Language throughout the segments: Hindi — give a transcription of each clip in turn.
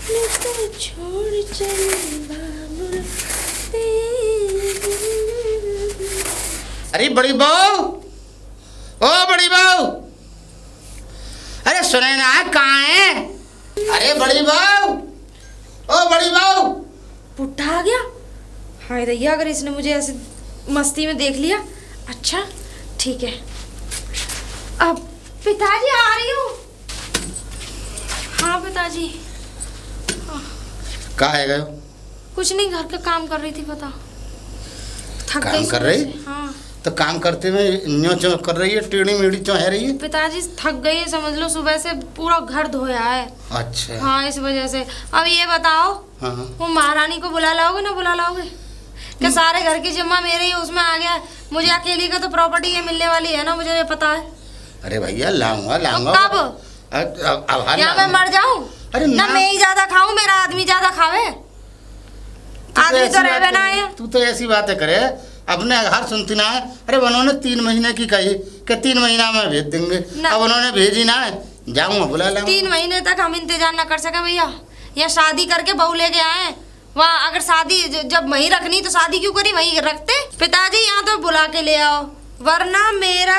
छोड़ चली बाबुल। अरे बड़ी बहू, ओ बड़ी बहू, अरे सुने ना कहाँ है? अरे बड़ी बहू, ओ बड़ी बहू। बुढ़ा आ गया। हाय दैया, अगर इसने मुझे ऐसे मस्ती में देख लिया। अच्छा ठीक है, अब पिताजी आ रही हूँ। हाँ पिताजी। कहाँ है गए? कुछ नहीं, घर का काम कर रही थी। बता, थक काम गई कर रही? हाँ। तो काम करते में न्यों चो कर रही है, टेढ़ी मेढ़ी चो है रही है? पिताजी थक गई है, समझ लो सुबह से पूरा घर धोया है। अच्छा हाँ, इस वजह से। अब ये बताओ, हाँ। वो महारानी को बुला लाओगे ना बुला लाओगे? क्या सारे घर की जिम्मा मेरे ही उसमें आ गया? मुझे अकेली का तो प्रॉपर्टी ये मिलने वाली है ना, मुझे ये पता है। अरे भैया लाऊंगा लाऊंगा। तो कब? अब क्या मैं मर जाऊं? अरे ना मैं ही ज्यादा खाऊं, मेरा आदमी ज्यादा खावे। आदमी तो रहे ना है। तू तो ऐसी बातें करे, अपने हर सुनती ना है। अरे उन्होंने 3 महीने की कही कि 3 महीना में भेज देंगे। अब उन्होंने भेजी ना है, जाऊंगा बुला लाऊंगा। 3 महीने तक हम इंतजार ना कर सके भैया? या शादी करके बहू लेके आए वहाँ, अगर शादी जब वहीं रखनी तो शादी क्यों करी, वहीं रखते। पिताजी यहाँ तो बुला के ले आओ, वरना मेरा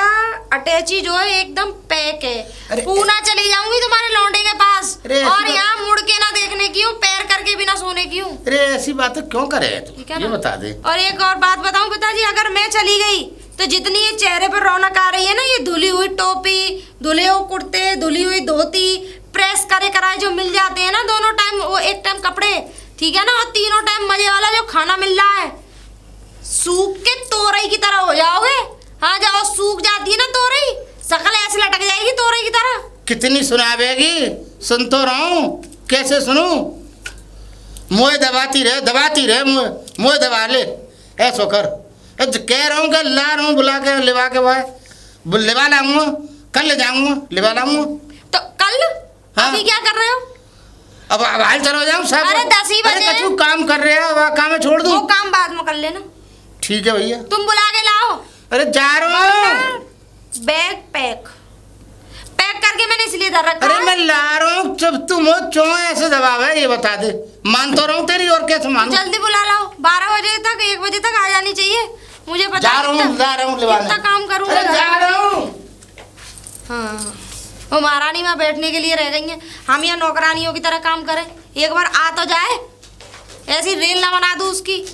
अटैची जो है एकदम पैक है। पूना चली जाऊंगी तुम्हारे लौंडे के पास, और यहाँ मुड़ के ना देखने की हूँ, पैर करके भी ना सोने की हूँ। अरे ऐसी बातें क्यों करे तू, ये बता दे। और एक और बात बताऊं पिताजी, अगर मैं चली गई तो जितनी ये चेहरे पर रौनक आ रही है ना, ये धुली हुई टोपी, धुले हुए कुर्ते, धुली हुई धोती, प्रेस करे कराए जो मिल जाते हैं ना दोनों टाइम, वो एक टाइम कपड़े, ठीक है ना, और तीनों टाइम मजे वाला जो खाना मिल रहा है, सूख के तोरई की तरह हो जाओगे। हाँ, जाओ, सूख जाती है ना तोरई, शकल ऐसे लटक जाएगी तोरई की तरह। कितनी सुनावेगी, सुन तो रहा हूँ, कैसे सुनूं? मोए दबाती रहे मोए दबा ले, ऐसो कर। कह रहा हूँ कि ला रहा हूँ, बुला के लिवा के भाई लिवा लाऊंगा, कल ले जाऊंगा, लिवा लाऊंगा। तो कल? हाँ? अभी क्या कर रहे हो? अब हाल चलो जाऊँ सब। अरे 10 ही बजे। कछु काम कर रहे हैं, वह काम छोड़ दूँ? वो काम बाद में कर लेना। ठीक है भैया। तुम बुला के लाओ। अरे जा रहा हूँ। बैग पैक करके मैंने इसलिए धर रखा। अरे मैं ला रहा हूँ, जब तुम हो चो ऐसे दबाव है, ये बता दे। मान तो रहा हूँ तेरी, और कैसे मानूं? जल्दी बुला लाओ, 12 बजे तक 1 बजे तक आ जानी चाहिए। मुझे पता जा रहा हूँ कितना काम करूँगा। जा रहा हूँ। हाँ, वो महारानी में बैठने के लिए रह गई हैं, हम यहाँ नौकरानियों की तरह काम करें। एक बार आ तो जाए, ऐसी रेल ना बना दूँ उसकी।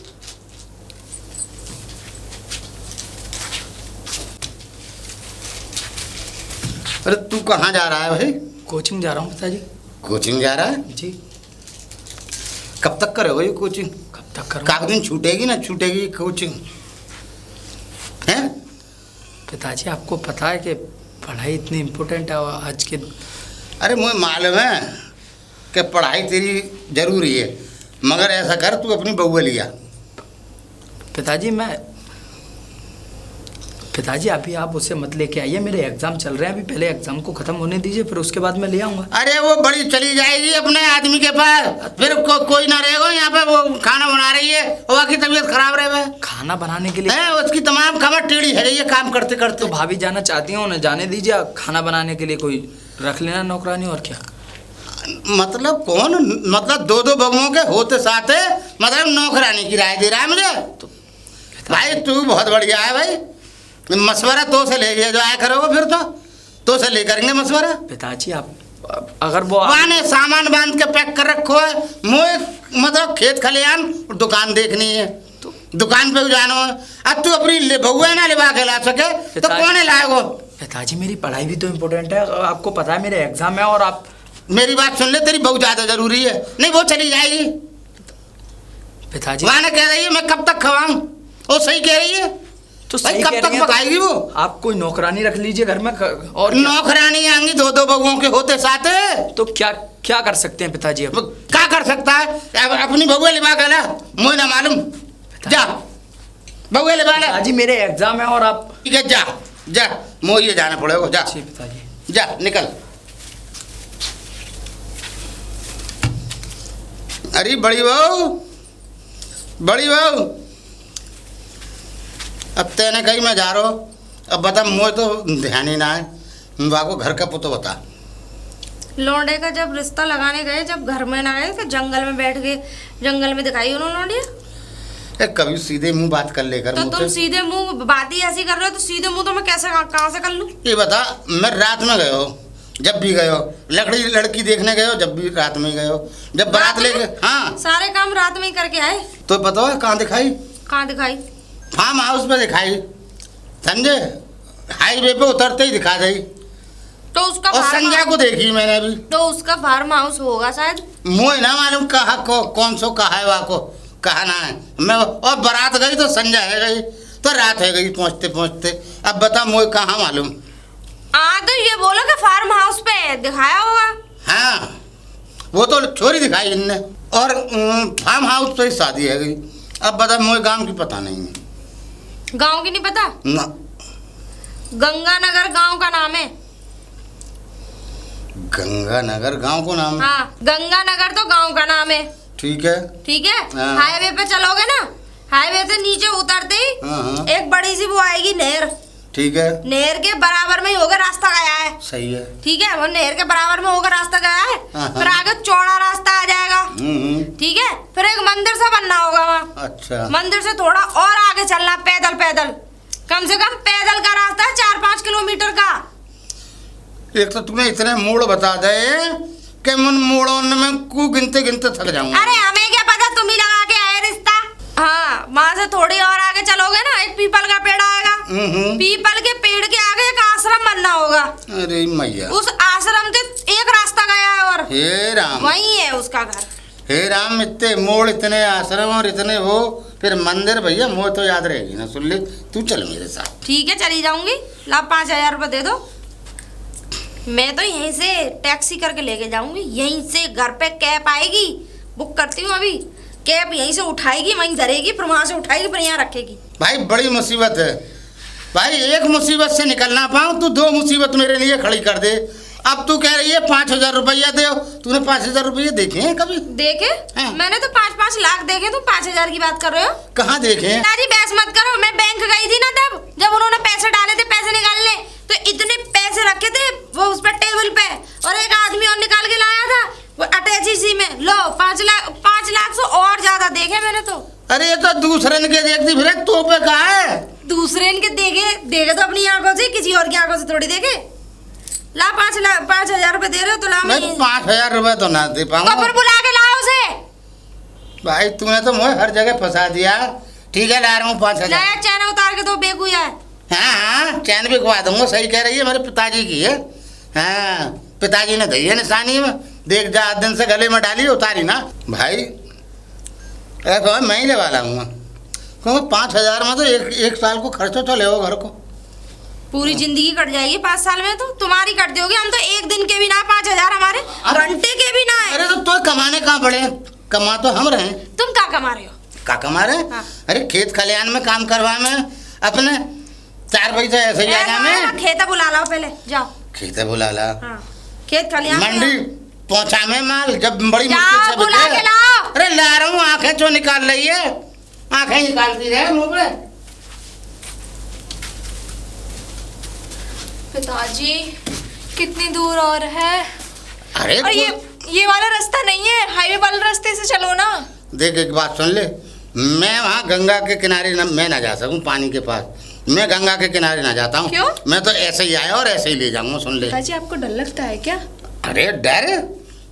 अरे तू कहाँ जा रहा है भाई? कोचिंग जा रहा हूँ पिताजी। कोचिंग जा रहा है जी। कब तक करोगे ये कोचिंग? कब तक करूँ? काफी दिन छूटेगी ना, छूटेगी कोचिंग है? पिताजी आपको पता है कि पढ़ाई इतनी इम्पोर्टेंट है आज के। अरे मुझे मालूम है कि पढ़ाई तेरी जरूरी है, मगर ऐसा कर, तू अपनी बहू लिया। पिताजी अभी आप उसे मत लेके आइए, मेरे एग्जाम चल रहे हैं, अभी पहले एग्जाम को खत्म होने दीजिए, फिर उसके बाद मैं ले आऊँगा। अरे वो बड़ी चली जाएगी अपने आदमी के पास, फिर कोई ना रहेगा यहाँ पे। वो खाना बना रही है, वह की तबीयत खराब रहे। खाना बनाने के लिए है, उसकी तमाम खबर टेढ़ी है रही है काम करते करते। तो भाभी जाना चाहती हूँ, उन्हें जाने दीजिए। खाना बनाने के लिए कोई रख लेना नौकरानी, और क्या। मतलब कौन? मतलब 2 बहुओं के होते साथ है, मतलब नौकरानी की राय दे रहा है मुझे? तो भाई तू बहुत बढ़िया है भाई, मशवरा तो से ले लिया जो आया करोगे, फिर तो से ले करेंगे मशवरा। पिताजी आप अगर वो ने सामान बांध के पैक कर रखो है, मोए मतलब खेत खलियान दुकान देखनी है, तो दुकान पे जाना है। अब तू अपनी बहू ना लिवा के ला सके तो कौन लाएगो? पिताजी मेरी पढ़ाई भी तो इम्पोर्टेंट है, आपको पता है मेरे एग्जाम है। और आप मेरी बात सुन ले, तेरी बहू ज्यादा जरूरी है, नहीं वो चली जाएगी। पिताजी वहाँ ने कह रही है मैं कब तक खवाऊं, वो सही कह रही है। तो भाई कब तक पकाएगी वो? आप कोई नौकरानी रख लीजिए घर में। और नौकरानी आएंगी 2 बहुओं के होते साथ, तो क्या कर सकते हैं पिताजी? अब क्या कर सकता है? अपनी बहू लिवा के ला, मुझे ना मालूम। जा बहू लिवा ला। पिताजी मेरे एग्जाम है, और आप ठीक है जा मुझे जाना पड़ेगा। जा पिताजी, जा निकल। अरे बड़ी बहू, अब तेने कहीं मैं जा रहा हूँ। अब बता, मुझे तो ध्यान ही ना है, बाको घर का पुतो बता। लौंडे का जब रिश्ता लगाने गए, जब घर में ना गए तो जंगल में बैठ के जंगल में दिखाई उन्होंने लौंडिया। कभी सीधे मुंह बात कर लेकर तो मुझसे। तुम सीधे मुंह बात ही ऐसी कर रहे हो, तो सीधे मुंह तो मैं कैसे कहाँ से कर लूँ? ये बता, मैं रात में गए हो, जब भी गए हो, लड़की देखने गए हो, जब भी रात में गए हो, जब बारात लेके। हाँ, सारे काम रात में ही करके आए। तो पता है कहाँ दिखाई? कहाँ दिखाई? फार्म हाउस पे दिखाई, समझे? हाईवे पे उतरते ही दिखा दी। तो उसका और संजय को देखी मैंने भी। तो उसका फार्म हाउस होगा शायद। मुझे ना मालूम कहा को कौन सो कहा है वहाँ को, कहा ना है मैं। और बारात गई तो संजय है गई, तो रात है गई पहुँचते पहुँचते। अब बता मुझे कहाँ मालूम। हाँ तो ये बोलो कि फार्म हाउस पे दिखाया होगा। हाँ, वो तो छोरी दिखाई इनने, और फार्म हाउस पे ही शादी है गई। अब बता मुझे गांव की पता नहीं है। गांव की नहीं पता? ना, गंगानगर गांव का नाम है। गंगानगर गांव को नाम है? हाँ, गंगानगर तो गांव का नाम है। ठीक है, ठीक है। हाँ। हाईवे पे चलोगे ना, हाईवे से नीचे उतरते ही हाँ। एक बड़ी सी वो आएगी नहर। ठीक है, नहर के बराबर में ही होकर रास्ता गया है। सही है। ठीक है, वो नहर के बराबर में होकर रास्ता गया है। हाँ। फिर आगे चौड़ा रास्ता आ जाएगा। ठीक है, फिर एक मंदिर सा बनना होगा वहाँ। अच्छा, मंदिर से थोड़ा और आगे चलना, पैदल पैदल, कम से कम पैदल का रास्ता है 4-5 किलोमीटर का। एक तो तुम्हें इतने मोड़ बता दे कि मन मोड़ों में कु गिनते गिनते थक जाऊंगा। अरे हमें क्या पता, तुम ही लगा के आए रिश्ता। हाँ, वहाँ से थोड़ी और आगे चलोगे ना, एक पीपल का पेड़ आएगा। पीपल के पेड़ के आगे एक आश्रम बनना होगा। अरे मैया, उस आश्रम के एक रास्ता गया है और हे राम, वही है उसका घर। हे राम, इतने मोड़, इतने आश्रम और इतने वो, फिर मंदिर। भैया मुझे तो याद रहेगी ना, सुन ले, तू चल मेरे साथ। ठीक है, चली जाऊंगी। ला 5,000 रुपये दे दो। मैं तो यहीं से टैक्सी करके लेके जाऊंगी, यहीं से घर पे कैब आएगी, बुक करती हूँ अभी। कैब यहीं से उठाएगी, वहीं धरेगी, फिर वहाँ से उठाएगी, फिर यहाँ रखेगी। भाई बड़ी मुसीबत है भाई, एक मुसीबत से निकलना पाऊँ, तू 2 मुसीबत मेरे लिए खड़ी कर दे। अब तू कह रही है 5,000 रुपया दे। तूने 5,000 रुपये देखे हैं कभी? देखे? हाँ। मैंने तो 5-5 लाख देखे, तुम 5,000 की बात कर रहे हो? कहाँ देखे हैं? दादी बहस मत करो। मैं बैंक गई थी ना, तब जब उन्होंने पैसे डाले थे, पैसे निकालने, तो इतने पैसे रखे थे वो उस पर टेबल पे, और एक आदमी और निकाल के लाया था वो अटैची सी में। लो 5 लाख से और ज्यादा देखे मैंने तो। अरे ये तो दूसरे ने के देखती फिर, तो पे कहा है? दूसरे इनके देखे तो अपनी आंखों से, किसी और की आंखों से थोड़ी देखे। ला 5,000 रुपए दे रहे हो तो ला। मैं 5,000 रुपए तो ना दे पाऊंगा। तो फिर बुला के लाओ उसे। भाई तूने तो मुझे हर जगह फंसा दिया। ठीक है, ला रहा हूँ 5,000। नया चैन उतार के दो, बेगुया है। हाँ, चैन भी गवा दूंगा। सही कह रही है, मेरे पिताजी की है। हाँ, पिताजी ने दी है निशानी में, देख जा, दिन से गले में डाली, उतारी ना। भाई ऐसा मैं ही लेवा लाऊंगा, क्योंकि 5,000 में तो एक साल को खर्चो तो ले घर को। पूरी जिंदगी कट जाएगी 5 साल में, तो तुम्हारी कट दोगे। हम तो एक दिन के भी ना 5,000, हमारे घंटे के भी ना है। अरे तो कमाने कहाँ पड़े, कमा तो हम रहे। तुम क्या कमा रहे हो? क्या कमा रहे? हाँ। अरे खेत खलियान में काम करवा में अपने 4 पैसे ऐसे ही आ जा में। खेत बुला लाओ पहले, जाओ खेत बुला ला। हाँ, खेत खलियान मंडी पहुंचा में माल, जब बड़ी जाओ, मुश्किल से बुला के लाओ। अरे ला रहा हूँ, आंखें जो निकाल रही है, आंखें निकालती रहे मुंह पे। पिताजी कितनी दूर और है? अरे और ये वाला रास्ता नहीं है, हाईवे वाले रास्ते से चलो ना। देख एक बात सुन ले, मैं वहाँ गंगा के किनारे मैं ना जा सकूँ, पानी के पास मैं गंगा के किनारे ना जाता हूँ। क्यों? मैं तो ऐसे ही आया और ऐसे ही ले जाऊंगा। सुन ले पिताजी, आपको डर लगता है क्या? अरे डर,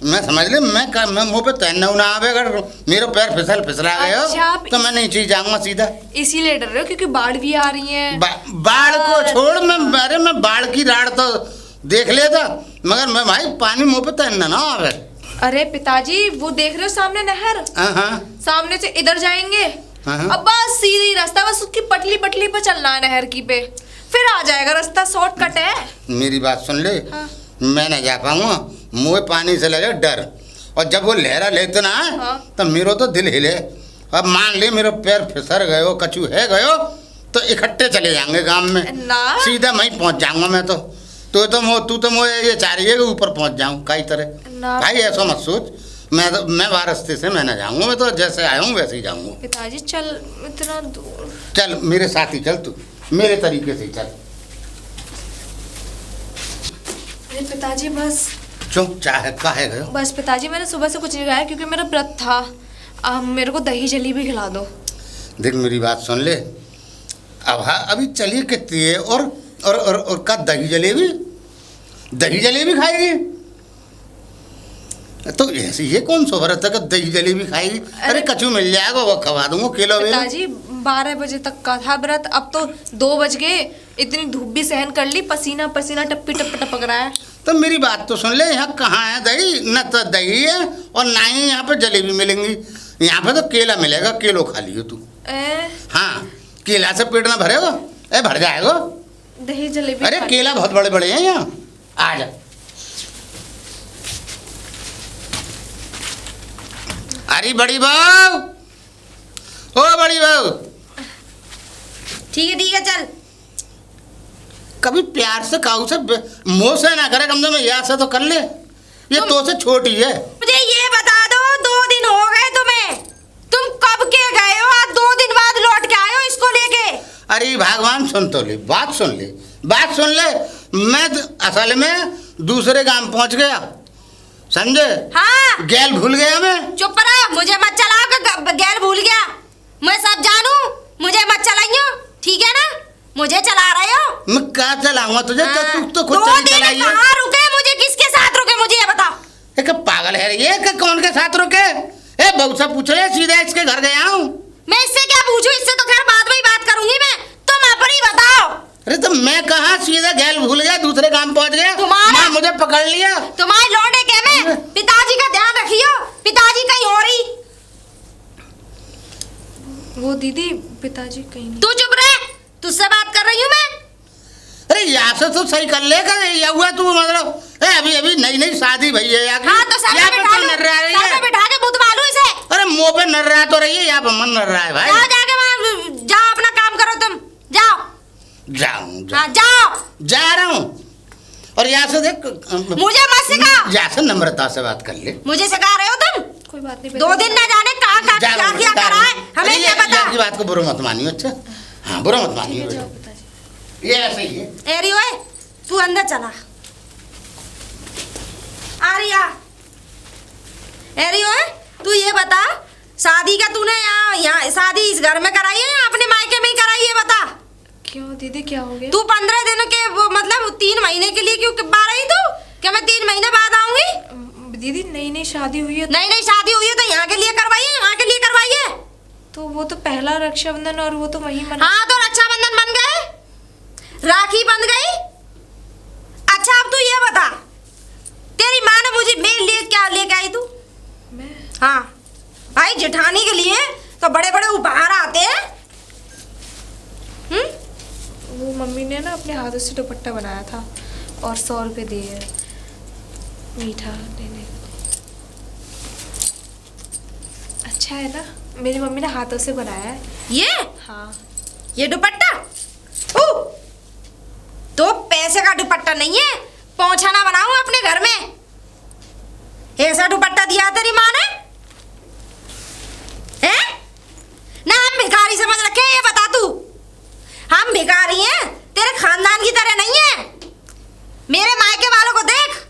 मैं समझ ले, मैं मुँह पे तैरना ना आवे, अगर मेरे पैर फिसला गए अच्छा, हो तो मैं नीचे जाऊंगा सीधा। इसीलिए डर रहे हो क्योंकि बाढ़ भी आ रही है। बाढ़ को छोड़, मैं बाढ़ की राड़ तो देख लेता, मगर मैं भाई पानी मुँह पे तैरना ना आवे। अरे पिताजी, वो देख रहे हो सामने नहर? हाँ, सामने से इधर जाएंगे, हाँ। अब बस सीधी रास्ता, बस उसकी पटली पटली पे चलना है, नहर की पे, फिर आ जाएगा रास्ता, शॉर्टकट है। मेरी बात सुन ले। हाँ। मैं नहीं जा पाऊंगा, मुझे पानी से लगे डर, और जब वो लहरा लेते ना हाँ। तो मेरा तो दिल हिले। अब मान ले मेरे पैर फिसल गए हो, कछू है गयो, तो इकट्ठे चले जाएंगे गांव में ना। सीधा मैं पहुंच जाऊंगा। मैं तो तू तो मुझे ये चाह रही है कि ऊपर पहुंच जाऊं कई तरह ना। भाई ऐसा मत सोच, मैं वहाँ रास्ते से मैं ना जाऊंगा, मैं तो जैसे आया हूँ वैसे ही जाऊंगा। पिताजी चल, इतना दूर। चल मेरे साथ ही चल, तू मेरे तरीके से चल। अरे पिताजी बस। क्यों चाहे काहे गयो? बस पिताजी मैंने सुबह से कुछ नहीं खाया क्योंकि मेरा व्रत था। मेरे को दही जलेबी खिला दो। देख मेरी बात सुन ले, अब हाँ अभी चली कितनी है और का दही जलेबी खाएगी? तो ऐसे ये कौन सा व्रत है कि दही जलेबी खाएगी? अरे कचू मिल जाएगा वो खवा दूंगा किलो में। पिताजी 12 बजे तक का था व्रत, अब तो 2 बज गए। इतनी धूप भी सहन कर ली, पसीना पसीना टप्पी टप टपक रहा है। तो मेरी बात तो सुन ले, यहाँ कहाँ है दही? न तो दही है और ना ही यहाँ पे जलेबी मिलेंगी। यहाँ पे तो केला मिलेगा, केलो खा लियो तू। हाँ, केला से पेट ना भरेगा? भर जाएगा। दही जलेबी अरे केला बहुत बड़े बड़े हैं यहाँ, आ जा। अरे बड़ी बहू, ओ बड़ी बहू। ठीक है चल। कभी प्यार से काऊ से मुँह से ना करे, कम से कम याद से तो कर ले। ये तो से छोटी है। मुझे ये बता दो, 2 दिन हो गए तुम्हें, तुम कब के गए हो? आज 2 दिन बाद लौट के आए हो इसको लेके। अरे भगवान सुन तो ले, बात सुन ले। मैं असल में दूसरे गांव पहुंच गया, समझे? हाँ। गैल भूल गया मैं। चुप रहो, मुझे मत चलाओ कि गैल भूल गया। मैं सब जानू, मुझे मत चलाइयो, ठीक है ना? मुझे चला रहे हो। मैं क्या चलाऊंगा तुझे? हाँ। तू तो खुद 2 दिन चलाई है। कहाँ रुके? मुझे किसके साथ रुके मुझे ये बता। एक पागल है ये कि कौन के साथ रुके? बहू से पूछ ले, सीधे इसके घर गया हूँ। मैं इससे क्या पूछूं? इससे तो खैर बाद में ही बात करूंगी मैं। तुम अपनी बताओ। अरे तो मैं कहाँ, सीधे गैल भूल गया, दूसरे काम पहुंच गया। माँ मुझे पकड़ लिया। तुम्हारे लौंडे के में पिताजी का ध्यान रखियो, पिताजी कहीं हो रही। वो दीदी पिताजी कहीं नहीं। तू चुप रहे, तुझसे बात कर रही हूँ मैं। अरे यहाँ से तो सही कर लेगा या हुआ तू, मतलब अभी नई शादी भई है यहाँ की। हाँ तो साथ में बिठा के बुत मालू इसे। अरे मुँह पे नर रहा तो रही है, यहाँ पे मन नर रहा है भाई। जाओ जाके वहाँ जाओ, अपना काम करो तुम, जाओ। हाँ जाओ। जा रहा हूँ। और यहाँ से देख, मुझे मत सिखा। यहाँ से नम्रता से बात कर ले। मुझे सिखा रहे हो तुम? कोई बात नहीं। 2 दिन ना जाने कहाँ क्या करा है, हमें क्या पता। ये बात को बुरा मत मानियो। अच्छा हाँ, बुरा मत मानियो, ये ऐसे ही है। एरी ओए, तू अंदर चला। आरिया, एरी ओए, तू ये बता, शादी का तूने यहाँ शादी इस घर में कराई है या अपने मायके में ही कराई है? बता। क्यों दीदी, क्या हो गया? तू 15 दिन के मतलब 3 महीने के लिए क्यों बाहर आई तू? क्या मैं 3 महीने बाद आऊंगी? दीदी नई शादी हुई है। नई शादी हुई है तो यहाँ के लिए करवाइए, यहाँ के लिए करवाइए। तो वो तो पहला रक्षाबंधन और वो तो वही मना। हाँ तो रक्षाबंधन बन गए, राखी बन गई। अच्छा अब तू ये बता, तेरी माँ ने मुझे मेरे लिए क्या लेके आई तू? मैं? हाँ भाई, जेठानी के लिए तो बड़े बड़े उपहार आते हैं। वो मम्मी ने ना अपने हाथों से दुपट्टा बनाया था और 100 रुपए दिए मीठा लेने। अच्छा है ना, मेरी मम्मी ने हाथों से बनाया है ये? हाँ। ये दुपट्टा तो पैसे का दुपट्टा नहीं है, पहुंचा ना बनाऊं अपने घर में। ऐसा दुपट्टा दिया तेरी माँ ने? हैं? ना हम भिखारी समझ रखे, ये बता तू। हम भिखारी हैं, तेरे खानदान की तरह नहीं है। मेरे मायके वालों को देख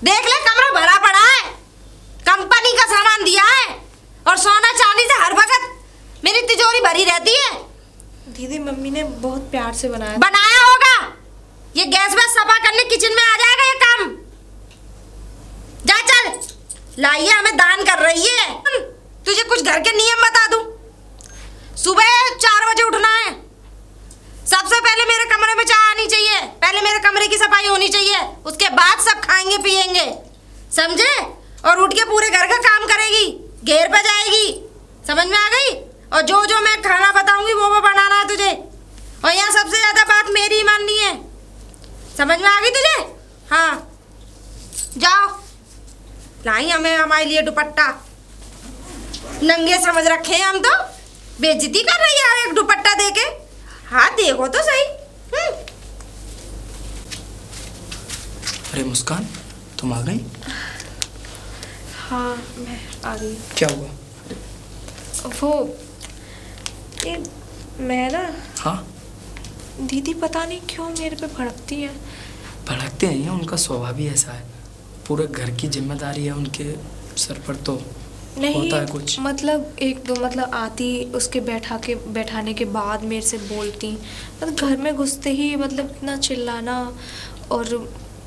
ले, कमरा भरा पड़ा है, कंपनी का सामान दिया है और सोना चांदी से हर वक्त मेरी तिजोरी भरी रहती है। दीदी मम्मी ने बहुत प्यार से बनाया होगा। ये गैस वैस सफा करने किचन में आ जाएगा ये काम। जा चल, लाइए हमें दान कर रही है। तुझे कुछ घर के नियम बता दूं। सुबह 4 बजे उठना है, सबसे पहले मेरे कमरे में चाय आनी चाहिए, पहले मेरे कमरे की सफाई होनी चाहिए, उसके बाद सब खाएंगे पिएंगे, समझे? और उठ के पूरे घर का काम करेगी, घेर पे जाएगी, समझ में आ गई? और जो मैं खाना बताऊंगी वो बनाना है तुझे। और यहाँ सबसे ज्यादा बात मेरी ही माननी है, समझ में आ गई तुझे? हाँ जाओ, लाई हमें हमारे लिए दुपट्टा। नंगे समझ रखे हैं हम तो, बेइज्जती कर रही है एक दुपट्टा देके। हाँ देखो तो सही। अरे मुस्कान, तुम आ गई? हाँ मैं आ गई। क्या हुआ? वो ये मैं ना, हाँ दीदी पता नहीं क्यों मेरे पे भड़कती है। भड़कते हैं, उनका स्वभाव ही ऐसा है। पूरे घर की जिम्मेदारी है उनके सर पर, तो होता है कुछ। मतलब एक दो मतलब आती, उसके बैठाने के बाद मेरे से बोलती, मतलब घर में घुसते ही मतलब इतना चिल्लाना। और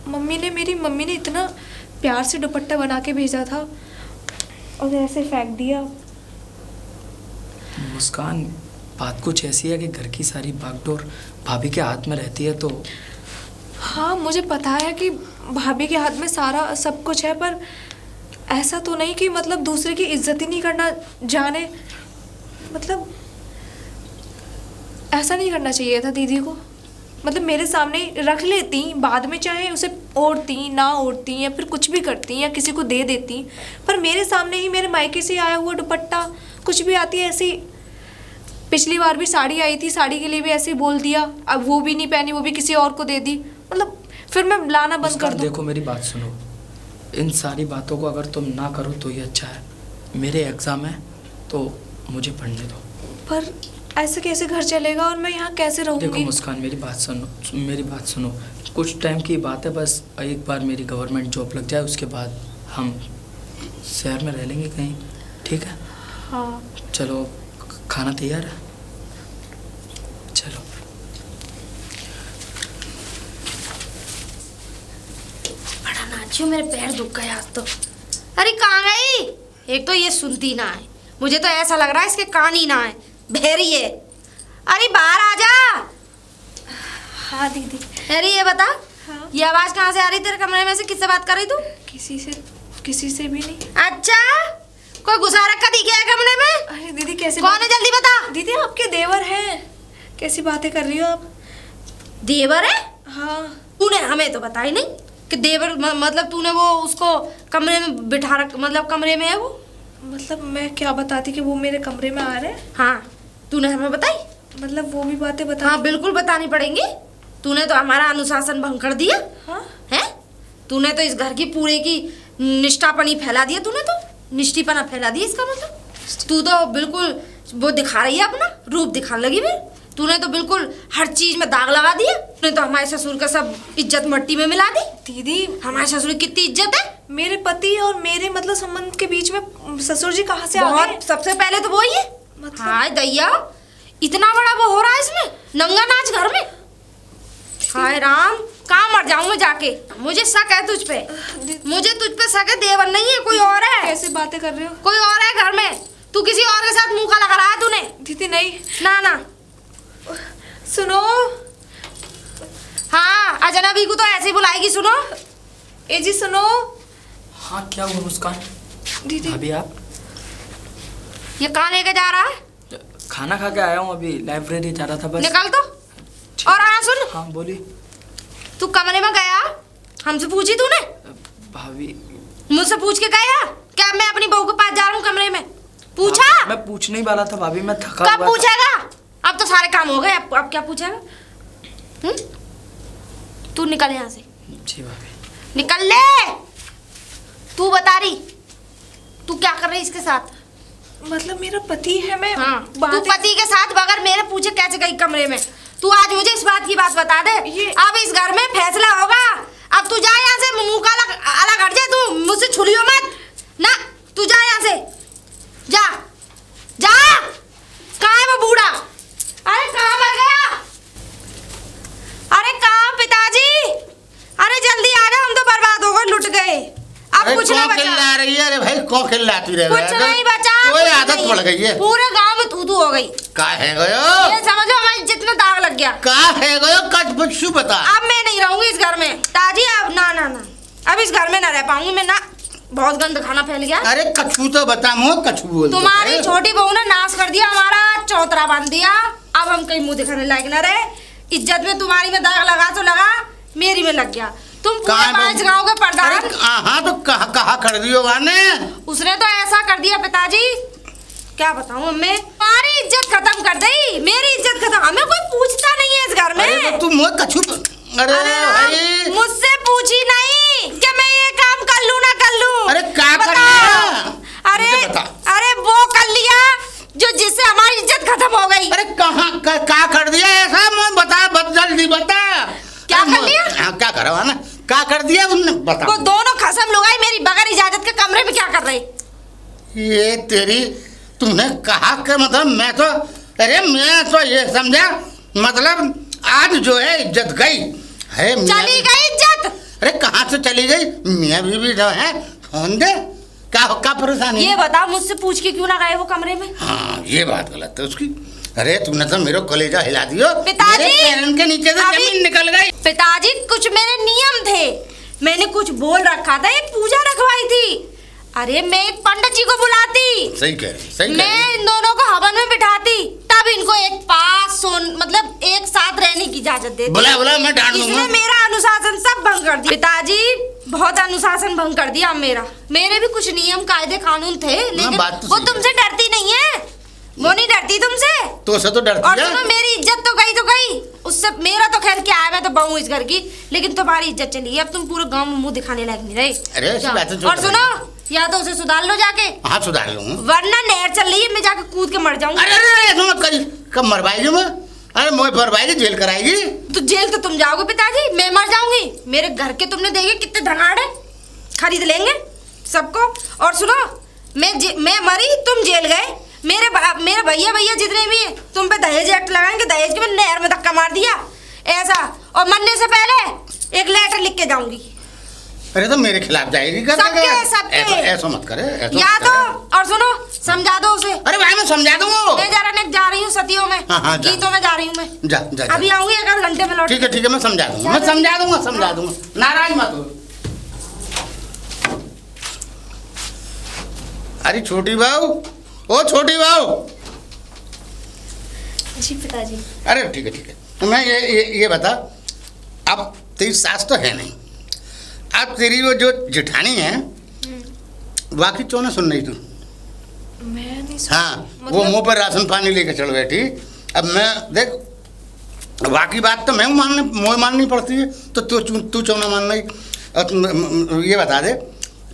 मेरी मम्मी ने इतना प्यार से दुपट्टा बना के भेजा था और ऐसे फेंक दिया। मुस्कान, बात कुछ ऐसी है कि घर की सारी बागडोर भाभी के हाथ में रहती है, तो हाँ मुझे पता है कि भाभी के हाथ में सारा सब कुछ है, पर ऐसा तो नहीं कि मतलब दूसरे की इज्जत ही नहीं करना जाने। मतलब ऐसा नहीं करना चाहिए था दीदी को। मतलब मेरे सामने रख लेती, बाद में चाहे उसे ओढ़ती ना ओढ़ती या फिर कुछ भी करती या किसी को दे देती, पर मेरे सामने ही मेरे मायके से आया हुआ दुपट्टा कुछ भी आती है ऐसी। पिछली बार भी साड़ी आई थी, साड़ी के लिए भी ऐसे ही बोल दिया, अब वो भी नहीं पहनी, वो भी किसी और को दे दी। मतलब फिर मैं लाना बंद कर दूं। देखो मेरी बात सुनो, इन सारी बातों को अगर तुम ना करो तो ये अच्छा है। मेरे एग्ज़ाम है तो मुझे पढ़ने दो। पर ऐसे कैसे घर चलेगा और मैं यहाँ कैसे रहूँगी? देखो मुस्कान, मेरी बात सुनो, कुछ टाइम की बात है, बस एक बार मेरी गवर्नमेंट जॉब लग जाए, उसके बाद हम शहर में रह लेंगे कहीं, ठीक है? हाँ चलो, खाना तैयार है, चलो। बड़ा नाचियो, मेरे पैर दुख गए आज तो। अरे कहाँ गई? एक तो ये सुनती ना है, मुझे तो ऐसा लग रहा है इसके कान ही ना है, बहरी है। अरे बाहर आ जा। हाँ दीदी। अरे ये बता, हाँ? ये आवाज कहाँ से आ रही तेरे कमरे में से? किससे बात कर रही तू? किसी से भी नहीं। अच्छा, कोई घुसा रखा दिख गया कमरे में? अरे दीदी कैसे? कौन है जल्दी बता। दीदी आपके देवर हैं। कैसी बातें कर रही हो आप? देवर है? हाँ। तूने हमें तो बताई नहीं कि देवर मतलब तूने वो उसको कमरे में बिठा रख, मतलब कमरे में है वो? मतलब मैं क्या बताती कि वो मेरे कमरे में आ रहे हैं? हाँ, तूने हमें बताई? मतलब वो भी बातें बता? हाँ बिल्कुल बतानी पड़ेंगी। तूने तो हमारा अनुशासन भंग कर दिया। हाँ? है? तूने तो इस घर की पूरे की निष्ठापनी फैला दिया, तूने तो निष्ठीपना फैला दिया इसका मतलब। तू तो बिल्कुल वो दिखा रही है, अपना रूप दिखाने लगी मेरे। तूने तो बिल्कुल हर चीज में दाग लगा दिया। तूने तो हमारे ससुर का सब इज्जत मट्टी में मिला दी। दीदी हमारे ससुर की कितनी इज्जत है। मेरे पति और मेरे मतलब संबंध के बीच में ससुर जी कहाँ से आ गए? सबसे पहले तो वो ही है। मतलब? हाय दैया, इतना बड़ा वो हो रहा है इसमें, नंगा नाच घर में। हाय राम, कहाँ मर जाऊं मैं जाके। मुझे शक है तुझ पे, मुझे तुझ पे शक है। देवर नहीं है, कोई और है। कैसे बातें कर रहे हो? कोई और है घर में। तू किसी और के साथ मुंह का लगा रहा है तूने। दीदी नहीं। ना ना, सुनो। हाँ, अजनबी को तो ऐसे ही बुलाएगी। सुनो ए जी सुनो। हाँ क्या हुआ मुस्कान? दीदी अभी आप ये कहाँ लेके जा रहा है? खाना खा के आया हूँ, अभी लाइब्रेरी जा रहा था बस। निकल तो। और हाँ सुन, हाँ बोलिए। तू कमरे में गया, हमसे पूछी तूने? भाभी मुझसे पूछ के गया क्या? मैं अपनी बहू के पास जा रहा हूँ कमरे में, पूछा? मैं पूछने ही वाला था भाभी, मैं थका कब हुआ था। पूछेगा? अब तो सारे काम हो गए, अब क्या पूछेगा? तू निकल यहाँ से। जी भाभी। निकल ले। तू बता रही, तू क्या कर रही इसके साथ? मतलब मेरा पति है। मैं हाँ, तू पति के साथ बगैर मेरे पूछे कैसे गई कमरे में? तू आज मुझे इस बात की बात बता दे। अब इस घर में फैसला होगा। अब तू जा यहाँ से, मुंह का अलग हट जाए। तू मुझसे छुलियो मत ना, तू जा यहाँ से, जा जा। कहाँ है वो बूढ़ा? अरे कहाँ मर गया? अरे कहाँ पिताजी? अरे जल्दी आ जाओ, हम तो बर्बाद हो गए, लुट गए। अब कुछ ना बचा। चिल्ला रही है? अरे भाई कौन चिल्लाती रह कुछ नहीं बचा। कोई आदत पड़ गई है। पूरे गांव में तू हो गई। का है गयो? ये समझो हमारी इज्जत में दाग लग गया। का है गयो? कच बच्चू बता। अब मैं नहीं रहूंगी इस घर में ताजी। अब ना ना ना, अब इस घर में ना रह पाऊंगी मैं ना। बहुत गंद खाना फैल गया। अरे कछू तो बता, मुँह कछू बोल। तुम्हारी छोटी बहू ने नाश कर दिया, हमारा चौतरा बांध दिया। अब हम कहीं मुंह दिखाने लायक न रहे। इज्जत में तुम्हारी में दाग लगा तो लगा, मेरी में लग गया। तुम पूरे 5 गांव के प्रधान। हाँ तो कहा कर दियो वाने? उसने तो ऐसा कर दिया पिताजी, क्या बताऊं अम्मे। तुम्हारी इज्जत खत्म कर दी, मेरी इज्जत खत्म। हमें कोई पूछता नहीं है इस घर में। अरे तो तुम मुँह कछू। अरे भाई मुझसे पूछी नहीं कि मैं ये काम कर लूं ना कर लूं। अरे क्या कर लिया? अरे वो कर लिया जो जिससे हमारी इज्जत खत्म हो गई। अरे कहाँ क्या कर दिया ऐसा? मैं बता, जल्दी बता। क्या क्या कर लिया? हाँ, क्या करा ना, क्या कर दिया उनने बता। वो दोनों खसम लुगाई मेरी बगैर इजाजत के कमरे में क्या कर रहे? ये तेरी, तूने कहा कि मतलब मैं तो, अरे मैं तो ये समझा मतलब आज जो है इज्जत गई है। चली गई इज्जत? अरे कहाँ से चली गई? मियाँ बीवी जो है फोन दे, क्या परेशानी? ये बताओ मुझसे पूछ के क्यों ना गए वो कमरे में? हाँ ये बात गलत है उसकी। अरे तूने तो मेरे कलेजा हिला दियो। पिताजी! मेरे पैरों के नीचे से जमीन निकल गई। पिताजी कुछ मेरे नियम थे, मैंने कुछ बोल रखा था, एक पूजा रखवाई थी। अरे मैं एक पंडित जी को बुलाती, सही कह रही, सही कह मैं रही। इन दोनों को हवन में बिठाती, तब इनको एक पास मतलब एक साथ रहने की इजाजत देती। बुला मैं डांट दूंगा। इसने मेरा अनुशासन सब भंग कर दिया। पिताजी बहुत अनुशासन भंग कर दिया मेरे भी कुछ नियम कायदे कानून थे, लेकिन बात तो वो सही तुमसे डरती नहीं है, वो नहीं डरती तुमसे। तो से तो डरती और है। सुनो मेरी इज्जत तो गई, उससे मेरा तो खैर क्या है, मैं तो बहू इस घर की, लेकिन तुम्हारी इज्जत चली गई। अब तुम पूरे गांव में मुंह दिखाने लायक नहीं रहे। अरे ऐसी जाओ। बातें जो और कर सुनो, या तो उसे सुधार लो जाके, हाँ सुधार लूंगा। वरना नहर चल रही है, मैं जाके कूद के मर जाऊंगी। अरे अरे ऐसा मत करी, कब मरवाएगी मैं? अरे मोह भरवाएगी, जेल कराएगी। तो जेल तो तुम जाओगे पिताजी, मैं मर जाऊंगी। मेरे घर के तुमने देखे कितने धनाड़े, खरीद लेंगे सबको। और सुनो, मैं मरी, तुम जेल गए, मेरे भैया जितने भी हैं तुम पे दहेज एक्ट लगाएंगे, दहेज के मैं नहर में धक्का मार दिया ऐसा। और मरने से पहले एक लेटर लिख के जाऊंगी। अरे तो मेरे खिलाफ जाएगी कर सबके। ऐसा मत करे, ऐसा या मत तो करे। और सुनो, समझा दो उसे। अरे भाई मैं समझा दूंगा। मैं जा रही हूँ सतियों में, हाँ, जा। गीतों में जा रही हूँ मैं। जा अभी आऊंगी, एक आध घंटे में लौट। ठीक है मैं समझा दूंगा, समझा दूंगा, नाराज मत हो। अरे छोटी बहू, ओ छोटी बहू। जी पिताजी। अरे ठीक है, तो मैं ये बता, अब तेरी सास तो है नहीं, अब तेरी वो जो जेठानी है, बाकी क्यों ना सुन रही तू? मैं नहीं हाँ मतलब... वो मुंह पर राशन पानी लेके चढ़ बैठी। अब मैं देख, बाकी बात तो मैं माननी पड़ती है, तो तू क्यों ना मान रही? और ये बता दे,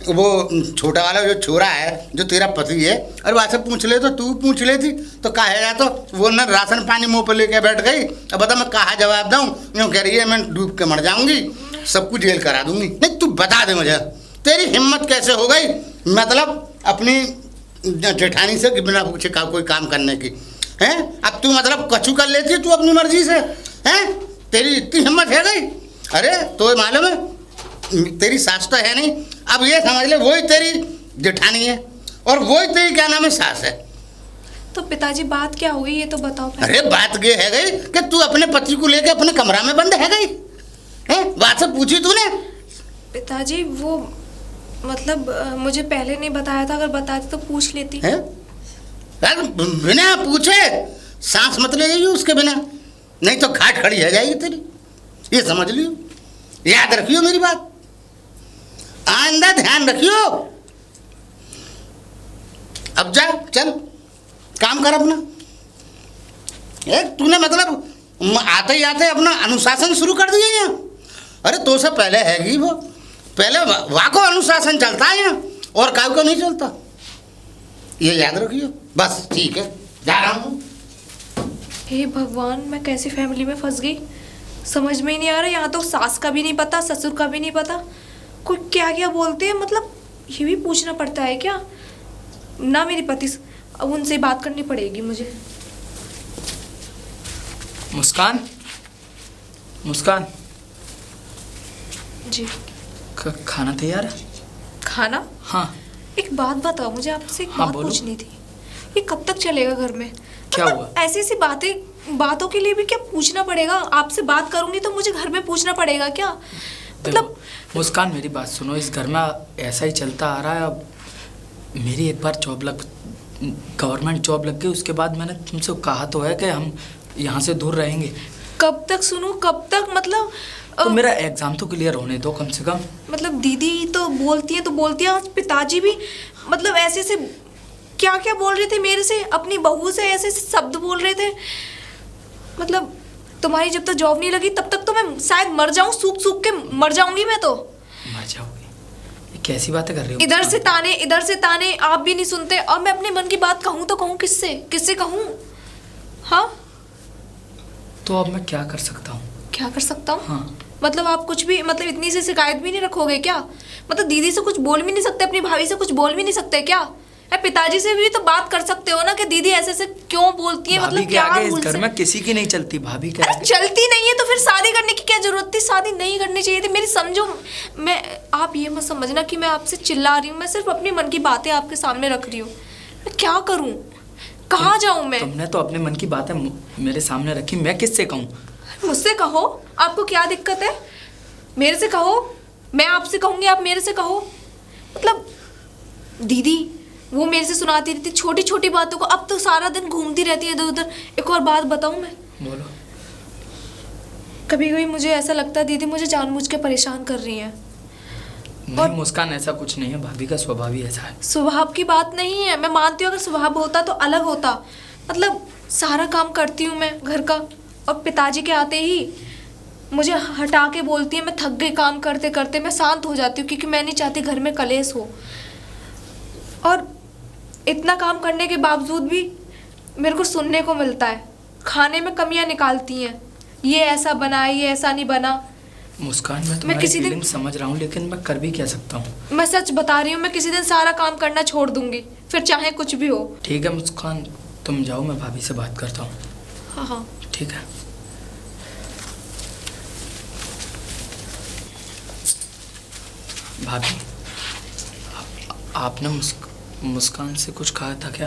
वो छोटा वाला जो छोरा है जो तेरा पति है, अरे वहाँ से पूछ ले तो तू पूछ लेती तो कहा है, तो वो ना राशन पानी मुंह पर लेके बैठ गई। अब बता मैं कहा जवाब दूँ? यूँ कह रही है मैं डूब के मर जाऊंगी, सबको जेल करा दूंगी। नहीं तू बता दे मुझे, तेरी हिम्मत कैसे हो गई मतलब अपनी जेठानी से कि बिना पूछे कोई काम करने की हैं? अब तू मतलब कछु कर लेती है तू अपनी मर्जी से हैं? तेरी इतनी हिम्मत है गई? अरे तो मालूम है तेरी सास तो है नहीं, अब ये समझ ले वही तेरी जेठानी है और वही तेरी क्या नाम है सास है। तो पिताजी बात क्या हो गई ये तो बताओ। अरे बात ये है गई कि तू अपने पति को लेके अपने कमरा में बंद है गई हैं? बात से पूछी तूने? पिताजी वो मतलब मुझे पहले नहीं बताया था, अगर बताती तो पूछ लेती। है बिना पूछे सांस मत ले जाइए उसके बिना, नहीं तो घाट खड़ी है जाएगी तेरी, ये समझ लियो, याद रखियो मेरी बात, आइंदा ध्यान रखियो। अब जा चल काम कर अपना। तूने मतलब आते ही आते अपना अनुशासन शुरू कर दिया यहाँ। अरे तो से पहले हैगी वो, पहले वाको अनुशासन चलता है यहाँ और काऊ को नहीं चलता, ये याद रखियो बस। ठीक है जा रहा हूँ। हे भगवान, मैं कैसी फैमिली में फंस गई, समझ में ही नहीं आ रहा। यहाँ तो सास का भी नहीं पता, ससुर का भी नहीं पता, कोई क्या क्या बोलते हैं, मतलब ये भी पूछना पड़ता है क्या? ना मेरे पति, अब उनसे बात करनी पड़ेगी मुझे। मुस्कान, मुस्कान जी खाना तैयार है? खाना? हाँ। एक बात बताओ मुझे, आपसे एक हाँ, बात बोलो। पूछनी थी। ये कब तक चलेगा घर में? क्या मतलब हुआ? ऐसी ऐसी बातों के लिए भी क्या पूछना पड़ेगा? आपसे बात करूंगी तो मुझे घर में पूछना पड़ेगा क्या? मतलब मुस्कान मेरी बात सुनो, इस घर में ऐसा ही चलता आ रहा है। अब मेरी एक बार गवर्नमेंट जॉब लग गई, उसके बाद मैंने तुमसे कहा तो है कि हम यहाँ से दूर रहेंगे। कब तक सुनूं, कब तक? मतलब तो मेरा एग्जाम तो क्लियर होने दो कम से कम। मतलब दीदी तो बोलती है, आज पिताजी भी मतलब ऐसे से क्या क्या बोल रहे थे मेरे से, अपनी बहू से ऐसे शब्द बोल रहे थे। मतलब तुम्हारी जब तक जॉब नहीं लगी तब तक तो मैं शायद मर जाऊं, सूख सूख के मर जाऊंगी मैं तो। मर जाओगी? ये कैसी बातें कर रही हो? इधर से ताने, आप भी नहीं सुनते। और मैं अपने मन की बात कहूँ तो कहूँ किससे कहूँ? हाँ तो अब मैं क्या कर सकता हूँ? क्या कर सकता हूँ? हाँ मतलब आप कुछ भी, मतलब इतनी सी शिकायत भी नहीं रखोगे क्या? मतलब दीदी से कुछ बोल भी नहीं सकते, अपनी भाभी से कुछ बोल भी नहीं सकते क्या? पिताजी से भी तो बात कर सकते हो ना कि दीदी ऐसे ऐसे क्यों बोलती है, भाभी मतलब के क्या आगे इस रूल्स घर है? में किसी की नहीं चलती भाभी के अरे आगे। चलती नहीं है तो फिर शादी करने की क्या जरूरत थी? शादी नहीं करनी चाहिए थी मेरी, समझो। मैं, आप ये मत समझना कि मैं आपसे चिल्ला रही हूँ, मैं सिर्फ अपने मन की बातें आपके सामने रख रही हूँ। मैं क्या करूँ, कहाँ जाऊँ मैं? तुमने तो अपने मन की बातें मेरे सामने रखी, मैं किससे कहूँ? मुझसे कहो, आपको क्या दिक्कत है? मेरे से कहो, मैं आपसे कहूँगी, आप मेरे से कहो। मतलब दीदी वो मेरे से सुनाती रहती छोटी छोटी बातों को, अब तो सारा दिन घूमती रहती है इधर उधर। एक और बात बताऊँ मैं? बोलो। कभी कभी मुझे ऐसा लगता है दीदी मुझे जानबूझ के परेशान कर रही है। नहीं मुस्कान, ऐसा कुछ नहीं है, भाभी का स्वभाव ही ऐसा है। स्वभाव की बात नहीं है, मैं मानती हूँ अगर स्वभाव होता तो अलग होता। मतलब सारा काम करती हूँ मैं घर का, और पिताजी के आते ही मुझे हटा के बोलती है। मैं थक गई काम करते करते, मैं शांत हो जाती हूँ क्योंकि मैं नहीं चाहती घर में कलेश हो। और इतना काम करने के बावजूद भी मेरे को सुनने को मिलता है, खाने में कमियां निकालती हैं, ये ऐसा बना, ये ऐसा नहीं बना। मुस्कान मैं तुम्हारी किसी दिन- फीलिंग समझ रहा हूँ, लेकिन मैं कर भी क्या सकता हूँ? मैं सच बता रही हूँ, मैं किसी दिन सारा काम करना छोड़ दूंगी, फिर चाहे कुछ भी हो। ठीक है मुस्कान, तुम जाओ, मैं भाभी से बात करता हूँ। हाँ हाँ ठीक है। भाभी, आपने मुस्कान से कुछ कहा था क्या?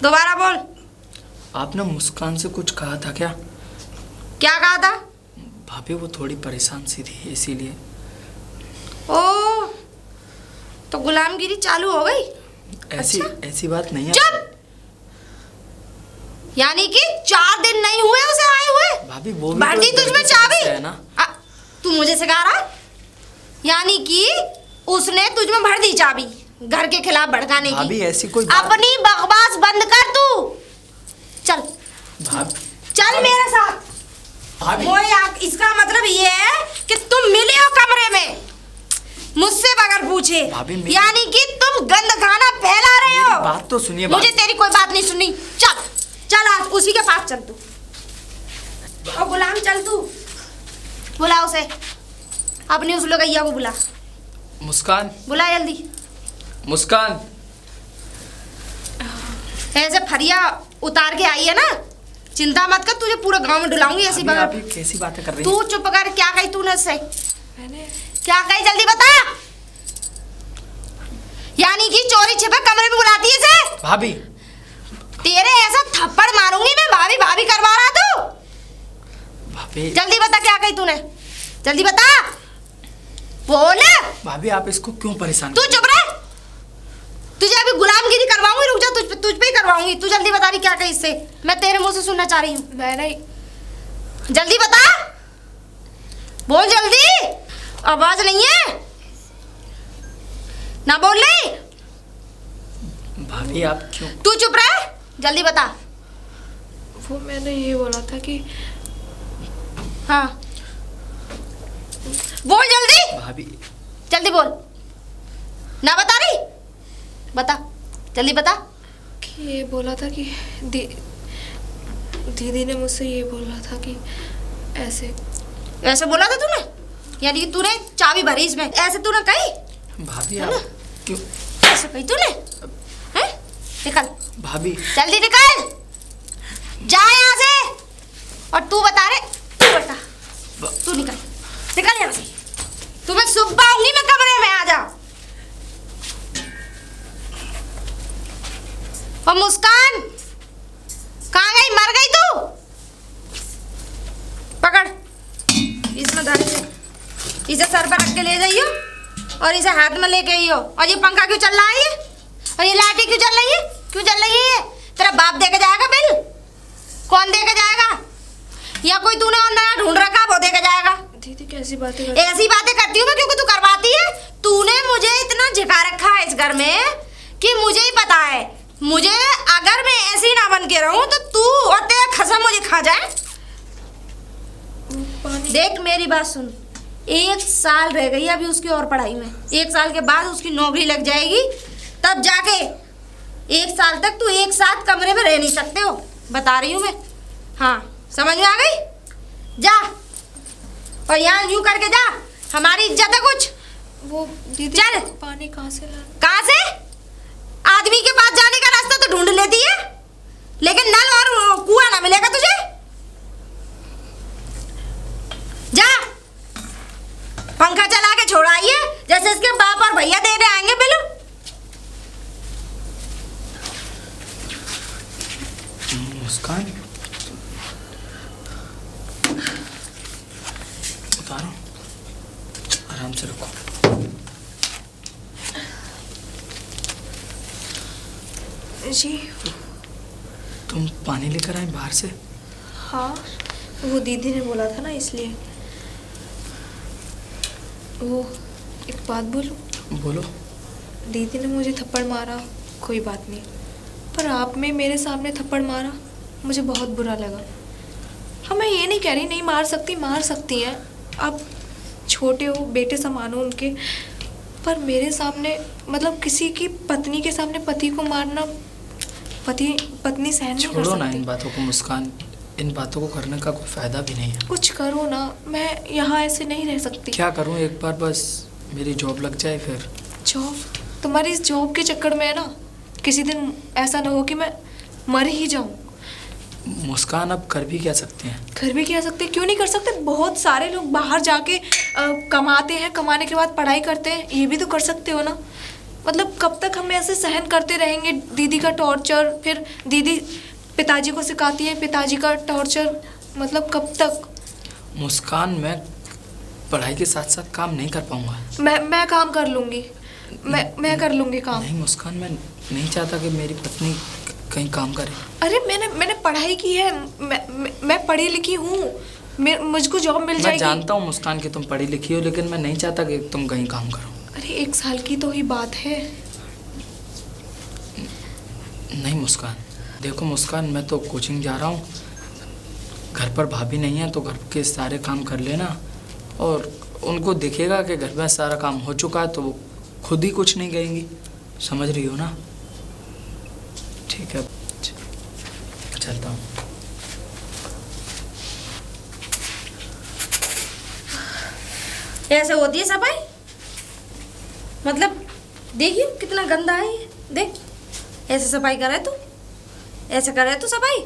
दोबारा बोल। आपने मुस्कान से कुछ कहा था क्या? क्या कहा था? भाभी वो थोड़ी परेशान सी थी इसीलिए। ओ, तो गुलामगिरी चालू हो गई? ऐसी अच्छा? ऐसी बात नहीं है। चुप! यानी कि 4 दिन नहीं हुए उसे आए हुए? भाभी वो भी भर दी तो तुझमें लड़की चाबी? है ना। तू मुझे सिखा रहा? यानी कि उसने तुझमें भर दी चाबी घर के खिलाफ भड़काने की। भाभी ऐसी कोई बात- अपनी बकवास बंद कर तू। चल भाभी चल मेरे साथ। भाभी वो इसका मतलब ये है कि तुम मिले हो कमरे में मुझसे बगैर पूछे। भाभी, मेरी- यानी कि तुम गंद खाना फैला रहे मेरी हो। बात तो सुनिए। मुझे तेरी कोई बात नहीं सुननी। चल चल आज उसी के पास चल तू। और गुलाम चल तू, बुला उसे, अपनी उस लोगैया को बुला। मुस्कान, बुला जल्दी। मुस्कान। ऐसे फरिया उतार के आई है ना, चिंता मत कर, तुझे पूरे गांव में डुलाऊंगी ऐसी भाभी, आप बगैर। ये कैसी बातें कर रही तू हैं? चुप कर। क्या कही तूने उससे? मैंने क्या कही जल्दी बता। यानी कि चोरी छिपे कमरे में बुलाती है इसे? भाभी तेरे ऐसा थप्पड़ मारूंगी मैं, भाभी भाभी करवा रहा तू। भाभी जल्दी बता क्या कही तूने, जल्दी बता, बोल। भाभी आप इसको क्यों परेशान तू चुप रह, तुझे अभी गुलामगिरी करवाऊंगी, रुक जा, तुझ पे ही करवाऊंगी। तू जल्दी बता रही क्या कही इससे, मैं तेरे मुंह से सुनना चाह रही हूँ। मैंने जल्दी बता, बोल जल्दी, आवाज नहीं है ना, बोल रही। भाभी आप क्यों? तू चुप रह, जल्दी बता। वो मैंने ये बोला था कि हाँ बोल जल्दी, भाभी जल्दी बोल। ना बता रही, बता जल्दी बता। कि ये बोला था कि दीदी ने मुझसे ये बोला था कि ऐसे ऐसे बोला था तूने? यानी कि तूने चाबी भरी इसमें, ऐसे तूने कही? भाभी है आप ना? क्यों? ऐसे कही तूने? हैं? निकल भाभी जल्दी निकल, जा यहाँ से। और तू बता रे, तू बता, तू निकल, निकल यहाँ से। तुम्हें सुबह आऊंगी मैं कमरे में, आ जा। और मुस्कान कहाँ गई, मर गई तू? पकड़, इसमें धर इसे सर पर रख के ले जाइयो और इसे हाथ में लेके आइयो। और ये पंखा क्यों चल रहा है ये? और ये लाइटें क्यों चल रही है? क्यों चल रही है ये? तेरा बाप देके जाएगा बिल? कौन देके जाएगा? या कोई तूने और नया ढूंढ रखा वो देके जाएगा? दीदी कैसी बातें कर ऐसी बातें करती हूँ मैं क्योंकि तू करवाती है। तूने मुझे इतना झिका रखा है इस घर में कि मुझे ही पता है, मुझे अगर मैं ऐसी ना बन के रहूं तो तू और तेरा खसम मुझे खा जाए। पानी देख मेरी बात सुन, 1 साल रह गई अभी उसकी और पढ़ाई में, 1 साल के बाद उसकी नौकरी लग जाएगी, तब जाके 1 साल तक तू एक साथ कमरे में रह नहीं सकते हो, बता रही हूँ मैं। हाँ समझ में आ गई? जा, और यहाँ यूं करके जा, हमारी इज्जत है कुछ। वो दीदी चल। पानी कहाँ से ला? कहाँ से? आदमी के पास जाने का रास्ता तो ढूंढ लेती है, लेकिन नल और कुआं ना मिलेगा तुझे। जा, पंखा चला के छोड़ाइए, जैसे इसके बाप और भैया दे रहे आएंगे बिल। मुस्कान, उतारो, आराम से रखो। जी तुम पानी लेकर आए बाहर से? हाँ, वो दीदी ने बोला था ना, इसलिए। वो एक बात बोलूं? बोलो। दीदी ने मुझे थप्पड़ मारा, कोई बात नहीं, पर आप में मेरे सामने थप्पड़ मारा, मुझे बहुत बुरा लगा। हाँ, मैं ये नहीं कह रही नहीं मार सकती, मार सकती हैं आप, छोटे हो, बेटे समान हो उनके, पर मेरे सामने, मतलब किसी की पत्नी के सामने पति को मारना, पत्नी सहन नहीं कर छोड़ो ना सकती। इन बातों को मुस्कान, इन बातों को करने का कोई फायदा भी नहीं है। कुछ करो ना, मैं यहाँ ऐसे नहीं रह सकती। क्या करूँ, एक बार बस मेरी जॉब लग जाए फिर। जॉब? तुम्हारी इस जॉब के चक्कर में है ना, किसी दिन ऐसा ना हो कि मैं मर ही जाऊं। मुस्कान, अब कर भी क्या सकते हैं? घर भी कह सकते, क्यों नहीं कर सकते? बहुत सारे लोग बाहर जाके कमाते हैं, कमाने के बाद पढ़ाई करते हैं, ये भी तो कर सकते हो ना। मतलब कब तक हम ऐसे सहन करते रहेंगे? दीदी का टॉर्चर, फिर दीदी पिताजी को सिखाती है, पिताजी का टॉर्चर, मतलब कब तक? मुस्कान, मैं पढ़ाई के साथ साथ काम नहीं कर पाऊंगा। मैं काम कर लूँगी, मैं कर लूँगी काम। नहीं मुस्कान, मैं नहीं चाहता कि मेरी पत्नी कहीं काम करे। अरे मैंने पढ़ाई की है, मैं पढ़ी लिखी हूँ, मुझको जॉब मिल जाएगी। मैं जानता हूँ मुस्कान कि तुम पढ़ी लिखी हो, लेकिन मैं नहीं चाहता कि तुम कहीं काम करो। अरे 1 साल की तो ही बात है। नहीं मुस्कान, देखो मुस्कान, मैं तो कोचिंग जा रहा हूँ, घर पर भाभी नहीं है, तो घर के सारे काम कर लेना, और उनको दिखेगा कि घर में सारा काम हो चुका है, तो वो खुद ही कुछ नहीं कहेंगी। समझ रही हो ना? ठीक है, चलता हूँ। ऐसे होती है सफाई? मतलब देखिए कितना गंदा है ये, देख ऐसे सफाई करे तू, ऐसे करे तू सफाई?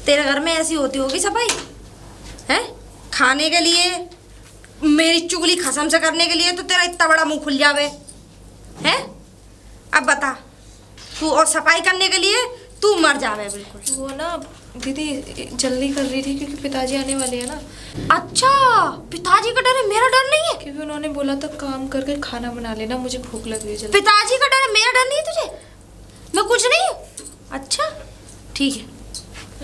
तेरे घर में ऐसी होती होगी सफाई है? खाने के लिए, मेरी चुगली खसम से करने के लिए तो तेरा इतना बड़ा मुंह खुल जावे है? अब बता तू, और सफाई करने के लिए तू मर जावे बिल्कुल। वो ना दीदी जल्दी कर रही थी क्योंकि पिताजी आने वाले हैं ना। अच्छा, पिताजी का डर है, मेरा डर नहीं है। क्योंकि उन्होंने बोला था काम करके खाना बना लेना, मुझे भूख लग रही है जल्दी। पिताजी का डर है, मेरा डर नहीं है तुझे? मैं कुछ नहीं हूँ। अच्छा ठीक है,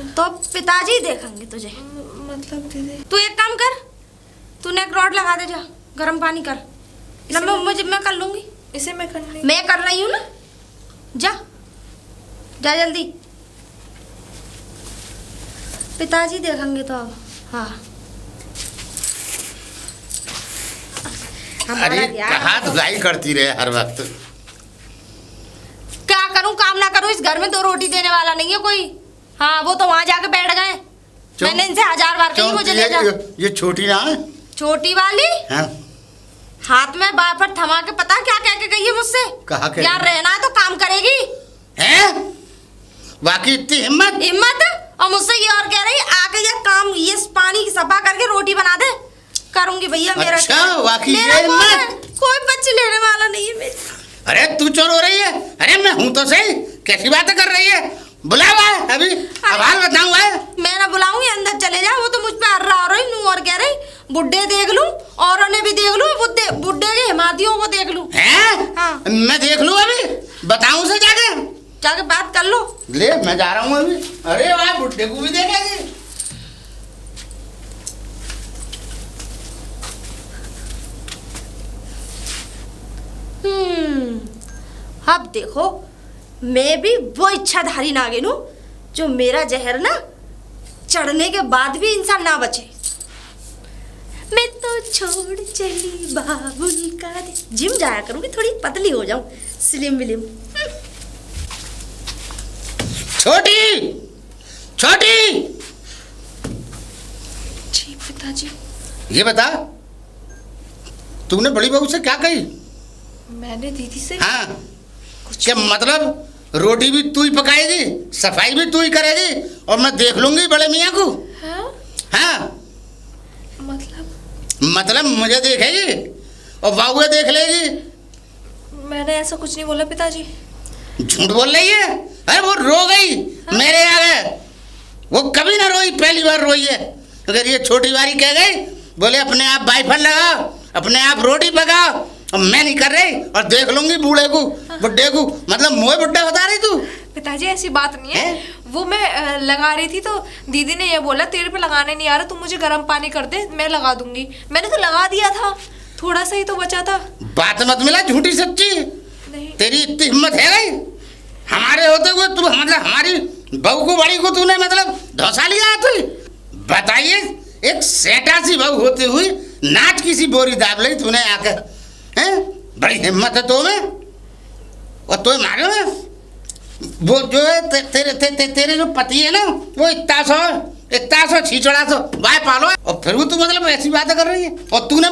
तो अब पिताजी देखेंगे तुझे। मतलब दीदी तू एक काम कर, तू नेक रॉड लगा दे, जा गर्म पानी कर ना, मैं कर लूंगी। इसे मैं करने, मैं कर रही हूँ ना, जा जा जल्दी, पिताजी देखेंगे तो अब। हाँ अरे कहाँ धुलाई करती रहे हर वक्त? क्या करूं, काम ना करूं, इस घर में 2 रोटी देने वाला नहीं है कोई। हाँ, वो तो वहां जाके बैठ गए, मैंने इनसे 1000 बार कही मुझे ले जा। ये छोटी ना है? छोटी वाली हाँ? हाथ में बार पर थमा के, पता क्या कह के गई है मुझसे? कहा के? यार रहना है तो काम करेगी हैं? बाकी इतनी हिम्मत? और मुझसे ये और कह रही आके ये काम, ये पानी की सफा करके रोटी बना दे। करूंगी भैया, मेरा अच्छा, वाकई मेरा ये कौन है? हिम्मत? कोई बच्चे लेने वाला नहीं है मेरी। अरे तू चोर हो रही है? अरे मैं हूँ तो सही, कैसी बातें कर रही है? बुलावा है अभी, अब हाल बताऊँ है? मैं ना बुलाऊंगी, अंदर चले जा। वो तो मुझ पे अर्रा हो रही नू, और कह रही बुड्ढे देख लूं, औरों ने भी देख लूं, बुड्ढे के हिमातियों को देख लूं। हैं? हाँ। मैं देख लूँ अभी, बताऊँ से जाके बात कर लो। ले, मैं जा रहा हूँ अभी। अरे वाह, बुड्ढे को भी देखेगी। अब देखो, मैं भी वो इच्छाधारी नागिन हूँ जो मेरा जहर ना चढ़ने के बाद भी इंसान ना बचे। मैं तो छोड़ चली बाबुल का। जिम जाया करूँगी, थोड़ी पतली हो जाऊं, स्लिम विलिम। छोटी छोटी, जी पिताजी ये बता, तूने बड़ी बहू से क्या कही? मैंने दीदी से हाँ, कुछ क्या मतलब रोटी भी तू ही पकाएगी, सफाई भी तू ही करेगी, और मैं देख लूंगी बड़े मियाँ को? हाँ हाँ, मतलब मुझे देखेगी और बाबुए देख लेगी? मैंने ऐसा कुछ नहीं बोला पिताजी। झूठ बोल रही है। अरे वो रो गई मेरे आगे, वो कभी ना रोई, पहली बार रोई है। अगर ये छोटी बारी कह गई, बोले अपने आप वाईफाई लगाओ, अपने आप रोटी पकाओ, और मैं नहीं कर रही, और देख लूंगी बूढ़े को बुड्ढे को। मतलब मोए बुड्ढा बता रही तू? पिताजी ऐसी बात नहीं है, वो मैं लगा रही थी तो दीदी ने ये बोला तेरे पे लगाने नहीं आ रहा, तुम मुझे गर्म पानी कर दे, मैं लगा दूंगी। मैंने तो लगा दिया था, थोड़ा सा ही तो बचा था। बात मत मिला झूठी सच्ची। नहीं तेरी इतनी हिम्मत है गई हमारे होते हुए, तू मतलब हमारी बहू को बड़ी को तूने मतलब धौसा लिया? तू बताइए, एक सेटा सी बहू होती हुई नाच की सी बोरी दाब ली तूने आकर, हैं? बड़ी हिम्मत है तो में, और तो मालूम है वो जो है तेरे जो पति है ना, वो इतना सौ छीचड़ा सो बाय पालो, और फिर वो तू मतलब ऐसी बातें कर रही है। और तूने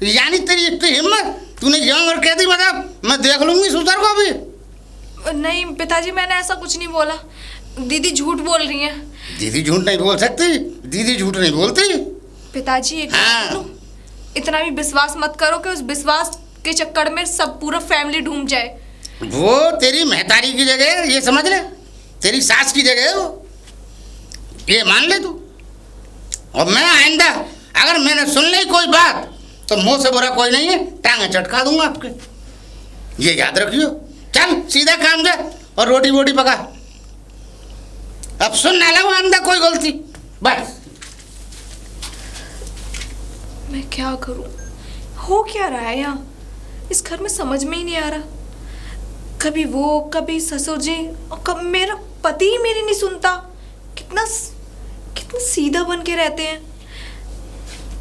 यानी तेरी इतनी हिम्मत, तूने जाऊँ और कह दी मतलब मैं देख लूंगी सुधर को भी? नहीं पिताजी, मैंने ऐसा कुछ नहीं बोला, दीदी झूठ बोल रही है। दीदी झूठ नहीं बोल सकती, दीदी झूठ नहीं बोलती। पिताजी एक हाँ। बात, इतना भी विश्वास मत करो कि उस विश्वास के चक्कर में सब पूरा फैमिली डूब जाए। वो तेरी महतारी की जगह है, ये समझ ले, तेरी सास की जगह है वो, ये मान ले तू। और मैं आइंदा अगर मैंने सुन ली कोई बात, तो मुंह से बुरा कोई नहीं है, टांगे चटका दूंगा आपके, ये याद रखियो। चल सीधा काम दे और रोटी वोटी पका, अब सुन ना लगा आइंदा कोई गलती, बस। मैं क्या करूं, हो क्या रहा है यहाँ इस घर में, समझ में ही नहीं आ रहा। कभी वो, कभी ससुर जी, और कब मेरा पति ही मेरी नहीं सुनता। कितना सीधा बन के रहते हैं।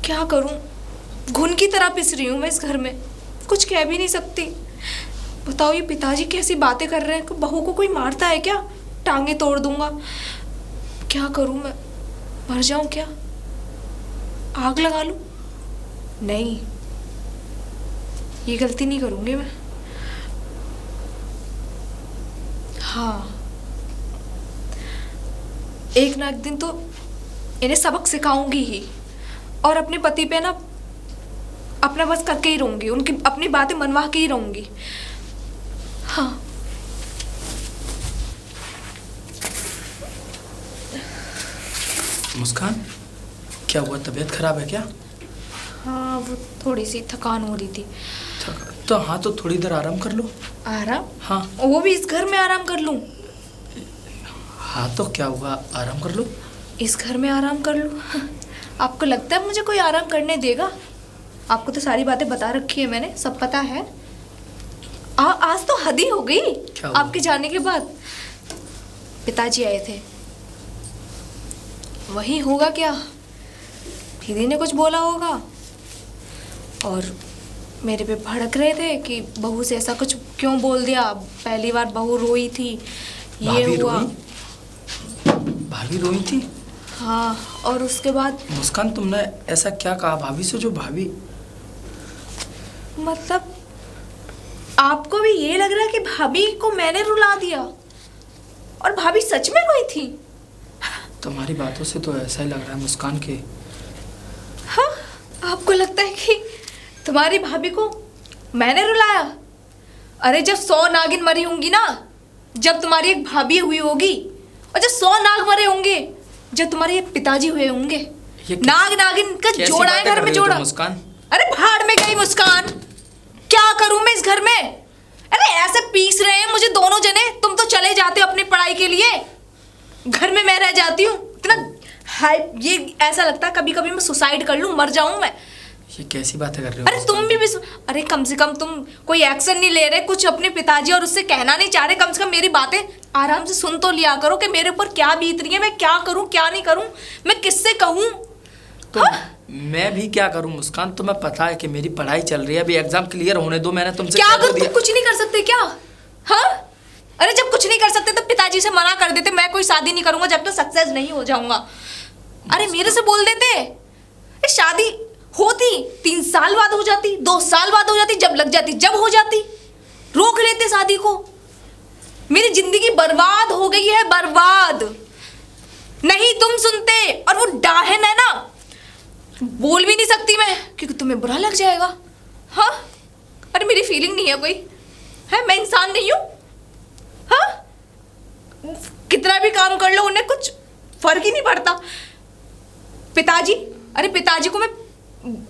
क्या करूं, घुन की तरह पिस रही हूं मैं इस घर में, कुछ कह भी नहीं सकती। बताओ ये पिताजी कैसी बातें कर रहे हैं, बहू को कोई मारता है क्या? टांगे तोड़ दूंगा। क्या करूं मैं, मर जाऊं क्या, आग लगा लूं? नहीं, ये गलती नहीं करूंगी मैं। हाँ, एक ना एक दिन तो इन्हें सबक सिखाऊंगी ही, और अपने पति पे ना अपना बस करके ही रहूंगी, उनकी अपनी बातें मनवा के ही रहूंगी। हाँ। मुस्कान, क्या हुआ, तबीयत खराब है क्या? हाँ, वो थोड़ी सी थकान हो रही थी। तो हाँ, तो थोड़ी देर आराम कर लो। आराम? हाँ। वो भी इस घर में आराम कर लूं? हाँ तो क्या हुआ, आराम कर लो। इस घर में आराम कर लूं? आपको लगता है मुझे कोई आराम करने देगा? आपको तो सारी बातें बता रखी है मैंने, सब पता है। आज तो हद ही हो गई आपके जाने के बाद। पिताजी आए थे, वही होगा क्या, दीदी ने कुछ बोला होगा, और मेरे पे भड़क रहे थे कि बहू से ऐसा कुछ क्यों बोल दिया, पहली बार बहू रोई थी, ये हुआ। भाभी रोई थी? हाँ, और उसके बाद मुस्कान तुमने ऐसा क्या कहा भाभी से जो भाभी? मतलब आपको भी ये लग रहा है कि भाभी को मैंने रुला दिया, और भाभी सच में रोई थी? तुम्हारी बातों से तो ऐसा ही लग रहा है मुस्कान के। हाँ, आपको लगता है कि तुम्हारी भाभी को मैंने रुलाया? अरे जब 100 नागिन मरी होंगी ना, जब तुम्हारी एक भाभी हुई होगी, और जब 100 नाग मरे होंगे, जब तुम्हारे पिताजी हुए होंगे, नाग नागिन का जोड़ा है घर में, जोड़ा। मुस्कान, अरे भाड़ में गई मुस्कान, क्या करूं मैं इस घर में? अरे ऐसे पीस रहे हैं मुझे दोनों जने, तुम तो चले जाते हो अपनी पढ़ाई के लिए, घर में मैं रह जाती हूँ। इतना हाय, ये ऐसा लगता है कभी कभी मैं सुसाइड कर लूं, मर जाऊं मैं। ये कैसी बातें कर रहे हो? अरे तुम भी अरे कम से कम तुम कोई एक्शन नहीं ले रहे, कुछ अपने पिताजी और उससे कहना नहीं चाह रहे, कम से कम मेरी बातें आराम से सुन तो लिया करो कि मेरे ऊपर क्या बीत रही है, मैं क्या करूं क्या नहीं करूं, मैं किससे कहूं? तो मैं भी क्या करूं मुस्कान, तुम्हें पता है कि मेरी पढ़ाई चल रही है, अभी एग्जाम क्लियर होने दो, मैंने तुमसे क्या कह करूं? तुम कुछ नहीं कर सकते क्या? हाँ, अरे जब कुछ नहीं कर सकते तो पिताजी से मना कर देते, मैं कोई शादी नहीं करूंगा जब तक सक्सेस नहीं हो जाऊंगा। अरे मेरे से बोल देते, शादी होती 3 साल बाद हो जाती, 2 साल बाद हो जाती, जब लग जाती जब हो जाती, रोक लेते शादी को। मेरी जिंदगी बर्बाद हो गई है, बर्बाद। नहीं तुम सुनते, और वो डाहन है ना, बोल भी नहीं सकती मैं क्योंकि तुम्हें बुरा लग जाएगा। हाँ, अरे मेरी फीलिंग नहीं है कोई, है, मैं इंसान नहीं हूं। हाँ, कितना भी काम कर लो उन्हें कुछ फर्क ही नहीं पड़ता। पिताजी, अरे पिताजी को मैं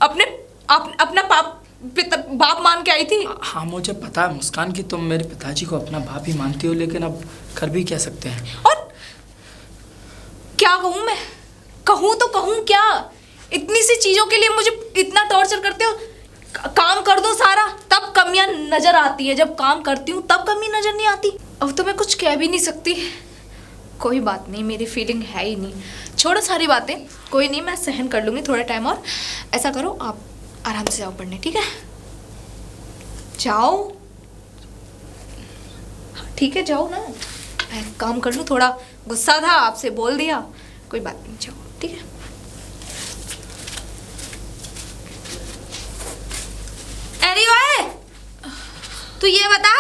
अपना बाप मान के आई थी। हाँ मुझे पता है मुस्कान कि तुम मेरे पिताजी को अपना बाप ही मानती हो, लेकिन अब कर भी क्या सकते हैं। और क्या कहूँ मैं, कहूँ तो कहूँ क्या, इतनी सी चीज़ों के लिए मुझे इतना टॉर्चर करते हो। काम कर दो सारा तब कमियां नजर आती है, जब काम करती हूँ तब कमी नजर नहीं आती। अब तो मैं कुछ कह भी नहीं सकती। कोई बात नहीं, मेरी फीलिंग है ही नहीं, छोड़ो सारी बातें, कोई नहीं, मैं सहन कर लूँगी थोड़ा टाइम और। ऐसा करो, आप आराम से जाओ पढ़ने, ठीक है? जाओ, ठीक है, जाओ ना, मैं काम कर लूँ। थोड़ा गुस्सा था, आपसे बोल दिया, कोई बात नहीं, जाओ, ठीक है? अरे ओए, तू ये बता,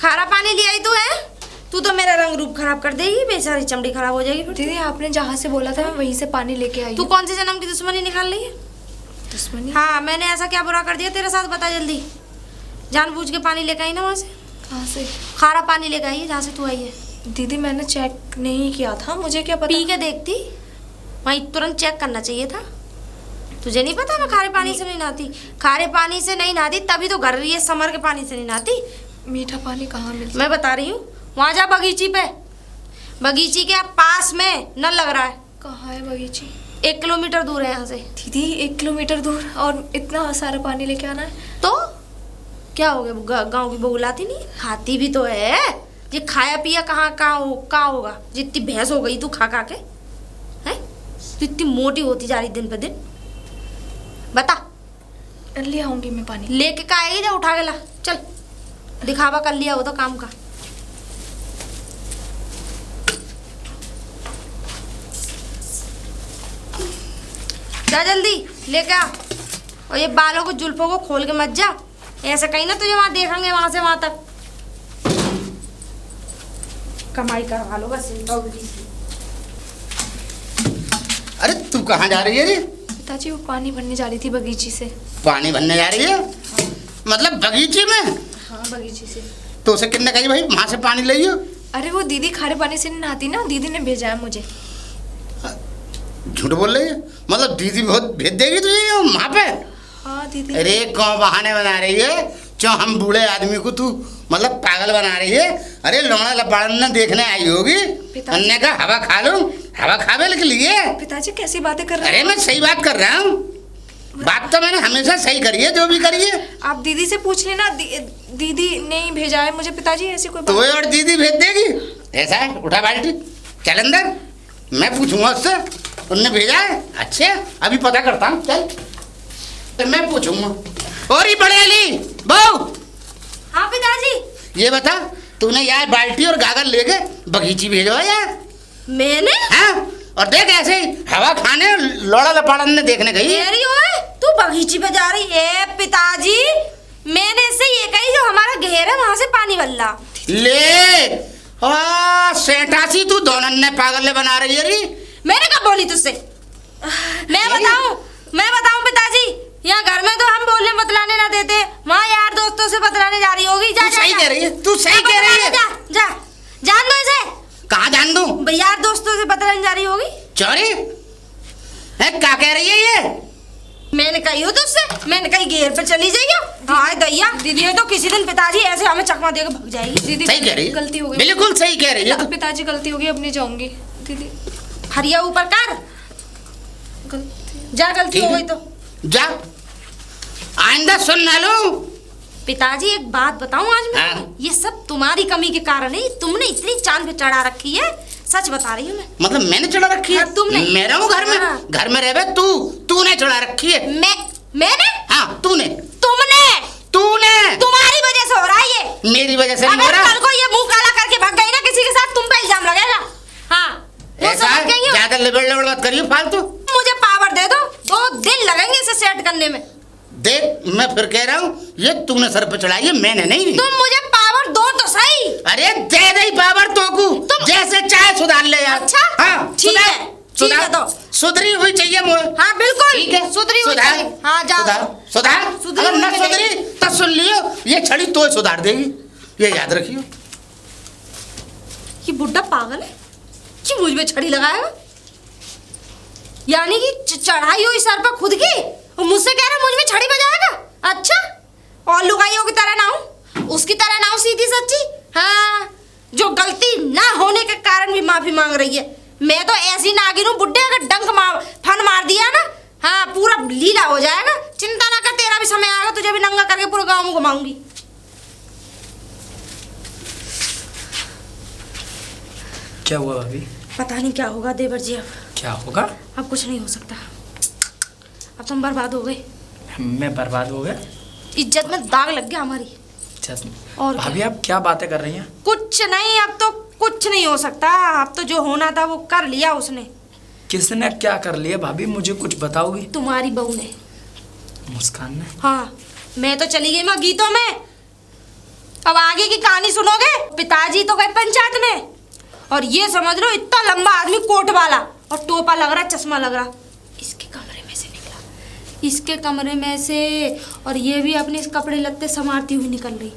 खारा पानी ले आई तू है? तू तो मेरा रंग रूप खराब कर देगी, बेचारी चमड़ी खराब हो जाएगी। दीदी आपने जहाँ से बोला था मैं वहीं से पानी लेके आई। तू कौन से जन्म की दुश्मनी निकाल रही है? दुश्मनी? हाँ, मैंने ऐसा क्या बुरा कर दिया तेरे साथ, बता जल्दी। जानबूझ के पानी लेकर आई ना वहाँ से? कहाँ से? खारा पानी लेकर आई है जहाँ से तू आई है। दीदी मैंने चेक नहीं किया था, मुझे क्या पता। पी के देखती, वहीं तुरंत चेक करना चाहिए था। तुझे नहीं पता मैं खारे पानी से नहीं नहाती? खारे पानी से नहीं नहाती, तभी तो घर रही है, समर के पानी से नहीं नहाती। मीठा पानी कहाँ मिलता? मैं बता रही हूँ, वहाँ जा बगीची पे, बगीची के पास में नल लग रहा है। कहाँ है बगीची? 1 किलोमीटर दूर है यहाँ से। दीदी 1 किलोमीटर दूर और इतना सारा पानी लेके आना है? तो क्या हो गया, गाँव की बहू लाती नहीं, खाती भी तो है। ये खाया पिया कहाँ होगा? जितनी भैंस हो गई तू खा खा के, है तो इतनी मोटी होती जा रही दिन पे दिन। बता, ले आऊंगी मैं पानी। लेके का आएगी, जा उठा के ला, चल। दिखावा कर लिया हो तो काम का। जा जल्दी लेके आ, और ये बालों को जुल्फों को खोल के मत जा, ऐसे कहीं ना तुझे वहां देखेंगे, वहां से वहां तक कमाई करवा लो बस। अरे तू कहाँ जा रही है रे? पिताजी वो पानी भरने जा रही थी बगीची से। पानी भरने जा रही है? मतलब बगीचे में? हाँ बगीची से। तो उसे कितने कही भाई वहां से पानी लाइयो? अरे वो दीदी खारे पानी से नहीं नहाती ना, दीदी ने भेजा है मुझे। झूठ बोल रही है? मतलब दीदी बहुत भेज देगी तुझे वहाँ पे? हाँ दीदी। अरे कौन बहाने बना रही है? क्यों हम बूढ़े आदमी को तू मतलब पागल बना रही है? अरे लोड़ा लपाड़न देखने आई होगी, अन्य का हवा खा लूं, हवा खावे के लिए। पिताजी कैसी बातें कर रहे हैं? अरे मैं सही बात कर रहा हूँ, बात तो मैंने हमेशा सही करी है, जो भी करी है। आप दीदी से पूछ लेना, दीदी ने ही भेजा है मुझे। पिताजी ऐसी कोई तो और दीदी भेज देगी? ऐसा है, उठा बाल्टी चल अंदर, मैं पूछूंगा उससे, उनने भेजा है। अच्छा अभी पता करता हूँ, चल तो मैं पूछूंगा। और ही बड़े अली बहू। हाँ पिताजी। ये बता, तूने यार बाल्टी और गागर लेके बगीची भेजो यार? मैंने? हाँ, और देख ऐसे ही हवा खाने लोड़ा लपाड़न ने देखने गई। अरे ओए, तू बगीची पे जा रही है? पिताजी मैंने इससे ये कही जो हमारा घेर है वहां से पानी बल्ला ले। सेठासी तू दोनों ने पागल ले बना रही है री। मैंने कब बोली तुझसे? मैं बताऊं पिताजी, यहाँ घर में तो हम बोलने बतलाने ना देते, वहाँ यार दोस्तों से बतलाने जा रही होगी। जा, तू सही कह रही है, तू सही कह रही है। जा जान दो इसे। कहाँ जान दूं? यार दोस्तों से बतलाने जा रही होगी। चोरी है? क्या कह रही है ये? मैंने कही हो तुझसे, मैंने कही घेर पे चली जाइए। हाँ दैया दीदी, ये तो किसी दिन पिताजी ऐसे हमें चकमा देकर भाग जाएगी। दीदी सही कह रही है, गलती हो गई, बिल्कुल सही कह रही है। पिताजी गलती होगी, अब नहीं जाऊंगी। दीदी हरिया ऊपर कर, गलती। जा, गलती हो गई तो जा, आइंदा सुन ना लो। पिताजी एक बात बताऊं आज मैं, हाँ। ये सब तुम्हारी कमी के कारण है। तुमने इतनी चांद पे चढ़ा रखी है, सच बता रही हूँ मैं। मतलब मैंने चढ़ा रखी है? हाँ, तुमने। मैं रहूं घर में? हाँ। घर में रहे तूने चढ़ा रखी है। मैंने? हाँ तूने। तुमने तुम्हारी वजह से हो रहा है ये। मेरी वजह से नहीं हो अगर रहा। कल को ये मुंह काला करके भाग गई ना किसी के साथ, तुम पे इल्जाम लगेगा। हाँ वो ऐसा समझ गई हो? ज्यादा लिबड़ लिबड़ मत करिए फालतू। मुझे पावर दे दो, 2 दिन लगेंगे इसे सेट करने में। देख मैं फिर कह रहा हूँ, ये तूने सर पे चढ़ाई है, मैंने नहीं। तुम मुझे पावर दो तो सही। अरे दे दे पावर तो को, जैसे चाहे सुधार ले यार। अच्छा हाँ ठीक है, ठीक है तो सुधरी हुई चाहिए मुझे। हाँ बिल्कुल ठीक है, सुधरी हुई सुधार। चाहिए। हाँ जाओ सुधार। सुधरी अगर न हुई सुधरी तो सुन लियो, ये छड़ी तो सुधार देगी, ये याद रखियो। ये बुड्ढा पागल है कि मुझ में छड़ी लगाएगा, यानी कि चढ़ाई हुई सर पर खुद की, और मुझसे कह रहा मुझ में छड़ी बजाएगा। अच्छा, और लुगाइयों की तरह ना हूँ, उसकी तरह ना हूँ सीधी सच्ची। हाँ, जो गलती ना होने के कारण भी माफी मांग रही है। मैं तो ऐसी नागिन हूँ बुड्ढे, अगर डंक फन मार दिया ना, हाँ पूरा लीला हो जाएगा। चिंता ना कर, तेरा भी समय आएगा, तुझे भी नंगा करके पूरे गाँव में घुमाऊंगी। क्या हुआ भाभी? पता नहीं क्या होगा देवर जी, अब क्या होगा? अब कुछ नहीं हो सकता, अब तुम बर्बाद हो गए। मैं बर्बाद हो गया? इज्जत में दाग लग गया हमारी। और भाभी आप क्या बातें कर रही हैं? कुछ नहीं, अब तो कुछ नहीं हो सकता, अब तो जो होना था वो कर लिया उसने। किसने क्या कर लिया भाभी, मुझे कुछ बताओगी? तुम्हारी बहू ने। मुस्कान ने? हाँ, मैं तो चली गई माँ गीतों में, अब आगे की कहानी सुनोगे। पिताजी तो गए पंचायत में, और ये समझ लो इतना लंबा आदमी कोट वाला और टोपा लग रहा, चश्मा लग रहा, इसके कमरे में से निकला, इसके कमरे में से, और ये भी अपने कपड़े लत्ते संवारती हुई निकल रही।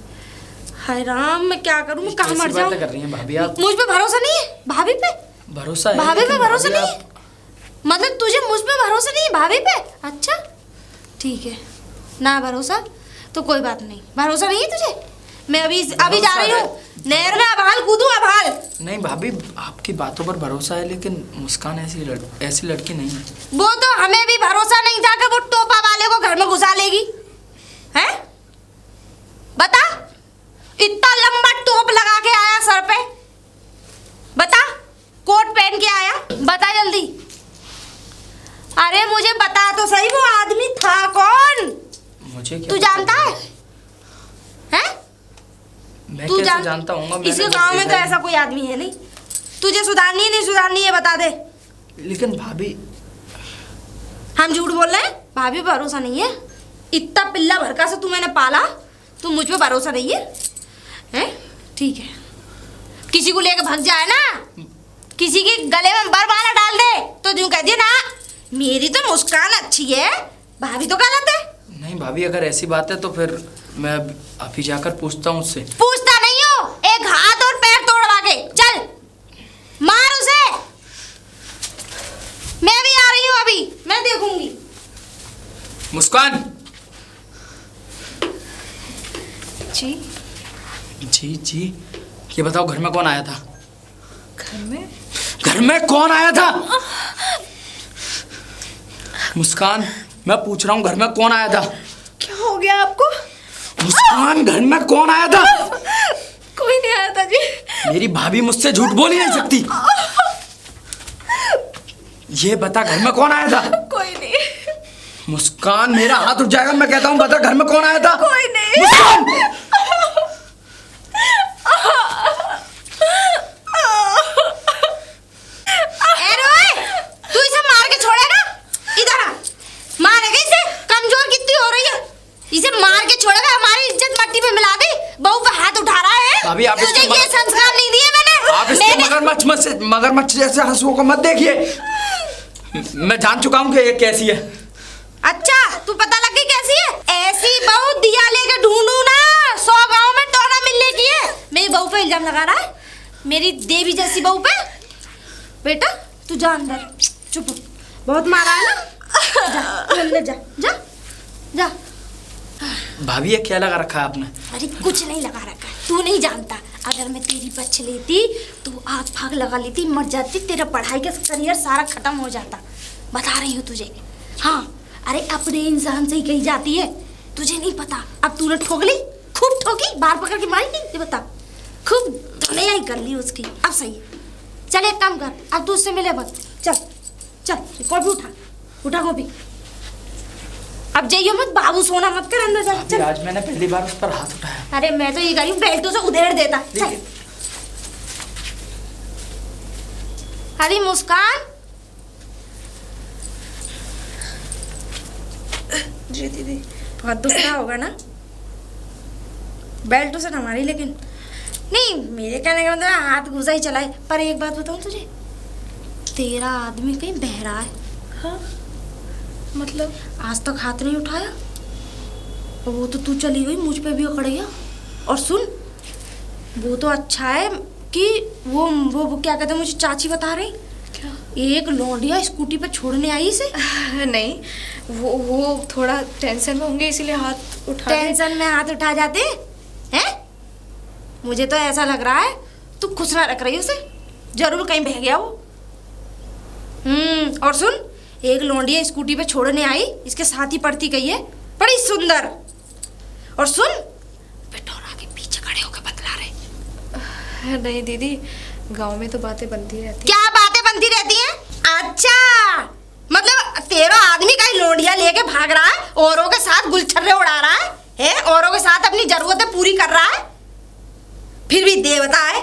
हाय राम, मैं क्या करूं, मैं कहाँ मर जाऊं। कर रही हैं भाभी आप? मुझ पे भरोसा नहीं है, भाभी पे भरोसा है, भाभी पे भरोसा नहीं है। आप... मतलब तुझे मुझ पे भरोसा नहीं है, भाभी पे? अच्छा ठीक है, ना भरोसा तो कोई बात नहीं, भरोसा नहीं है तुझे। मैं अभी जा रही हूँ नहर में, अबहाल कूदूं अबहाल। नहीं भाभी, आपकी बातों पर भरोसा है, लेकिन मुस्कान ऐसी लड़की नहीं है। वो तो हमें भी भरोसा नहीं था कि वो टोपा वाले को घर में घुसा लेगी, हैं? बता, इतना लंबा टोप लगा के आया सर पे, बता, कोट पहन के आया, बता जल्दी। अरे मुझे बता तो सही, वो आदमी था कौन? मुझे क्या तू जानता है? हैं? मैं तू कैसे जानता हूँ? इस गांव में तो ऐसा कोई आदमी है नहीं। तुझे सुधारनी है नहीं सुधारनी है बता दे। लेकिन भाभी, हम झूठ बोल रहे हैं? भाभी भरोसा नहीं है, इतना पिल्ला भरका से तू मैंने पाला, तू मुझ पे भरोसा नहीं है, हैं? ठीक है, किसी को लेकर भाग जाए ना, किसी के गले में बरमाला डाल दे तो यूं कह दिया ना मेरी तो मुस्कान अच्छी है, भाभी तो गलत है। नहीं भाभी, अगर ऐसी बात है तो फिर मैं अभी जाकर पूछता हूँ उससे। पूछता नहीं हो, एक हाथ और पैर तोड़वा के चल मार उसे। मैं भी आ रही हूँ, अभी मैं देखूंगी। मुस्कान जी जी जी, ये बताओ घर में कौन आया था? घर में कौन आया था? मुस्कान, मैं पूछ रहा हूँ घर में कौन आया था? क्या हो गया आपको? मुस्कान, घर में कौन आया था? कोई नहीं आया था जी। मेरी भाभी मुझसे झूठ बोल ही नहीं सकती। ये बता, घर में कौन आया था? कोई नहीं। मुस्कान, मेरा हाथ उठ जाएगा, मैं कहता हूँ बता, घर में कौन आया था? कोई नहीं। मुस्कान! तू इसे मार के छोड़ेगा? इधर आ, मारेगा इसे, कमजोर कितनी हो रही है, इसे मार के छोड़ेगा? हमारी इज्जत मट्टी में मिला दी, बहू पे हाथ उठा रहा है। भाभी, आप तुझे ये संस्कार नहीं दिए मैंने। आप इसके मगरमच्छ जैसे हंसुओं को मत देखिए, मैं जान चुका हूँ कि ये कैसी है। अच्छा, तू पता लग गई कैसी है? ऐसी बहू दिया लेके ढूंढू ना, 100 गांव में टोना मिलने की है। मेरी बहू पे इल्जाम लगा रहा है, मेरी देवी जैसी बहू पे। बेटा तू जा अंदर, चुप, बहुत मारा है ना, जा अंदर जा जा जा। भाभी, ये क्या लगा रखा है आपने? अरे कुछ नहीं लगा रखा है, तू नहीं जानता। अगर मैं तेरी बच लेती तो आग फाग लगा लेती, मर जाती, तेरा पढ़ाई का करियर सारा खत्म हो जाता, बता रही हूँ तुझे। हाँ, अरे अपने इंसान से ही कही जाती है, तुझे नहीं पता। अब तूने ठोक ली, खूब ठोकी, बार पकड़ के मारी नहीं, ये बता, खूब धुनिया ही कर ली उसकी। अब सही, चल एक काम कर, अब तू उससे मिले मत, चल चल कॉपी उठा कॉपी। अब जाइयो मत, बाबू सोना मत कर, अंदर जा चल। आज मैंने पहली बार उस पर हाथ उठाया। अरे मैं तो ये करी बेल्टों से उधेड़ देता। चल। अरे मुस्कान, जी दीदी। बहुत दुख रहा होगा ना। बेल्ट उसे हमारी, लेकिन नहीं, मेरे कहने का मतलब हाथ घुसा ही चलाए। पर एक बात बताऊं तुझे, तेरा आदमी कहीं बह रहा है। हाँ मतलब आज तक हाथ नहीं उठाया, और वो तो तू चली गई मुझ पे भी अकड़ गया। और सुन, वो तो अच्छा है कि वो क्या कहते हैं, मुझे चाची बता रही, क्या? एक लौंडिया स्कूटी पे छोड़ने आई इसे। नहीं, वो थोड़ा टेंशन में होंगे इसीलिए हाथ उठा रहे। टेंशन में हाथ उठा जाते हैं? मुझे तो ऐसा लग रहा है तू खुश ना रख रही उसे, जरूर कहीं बह गया वो। और सुन, एक लौंडिया स्कूटी पे छोड़ने आई, इसके साथ ही पढ़ती गई है, बड़ी सुंदर। और सुन, पिटोरा के पीछे खड़े होकर बतला रहे। नहीं दीदी, गांव में तो बातें बनती रहती क्या बातें बनती रहती हैं? अच्छा, मतलब तेरा आदमी कहीं लौंडिया लेके भाग रहा है, औरों के साथ गुलछर्रे उड़ा रहा है, औरों के साथ अपनी जरूरतें पूरी कर रहा है, फिर भी देवता है।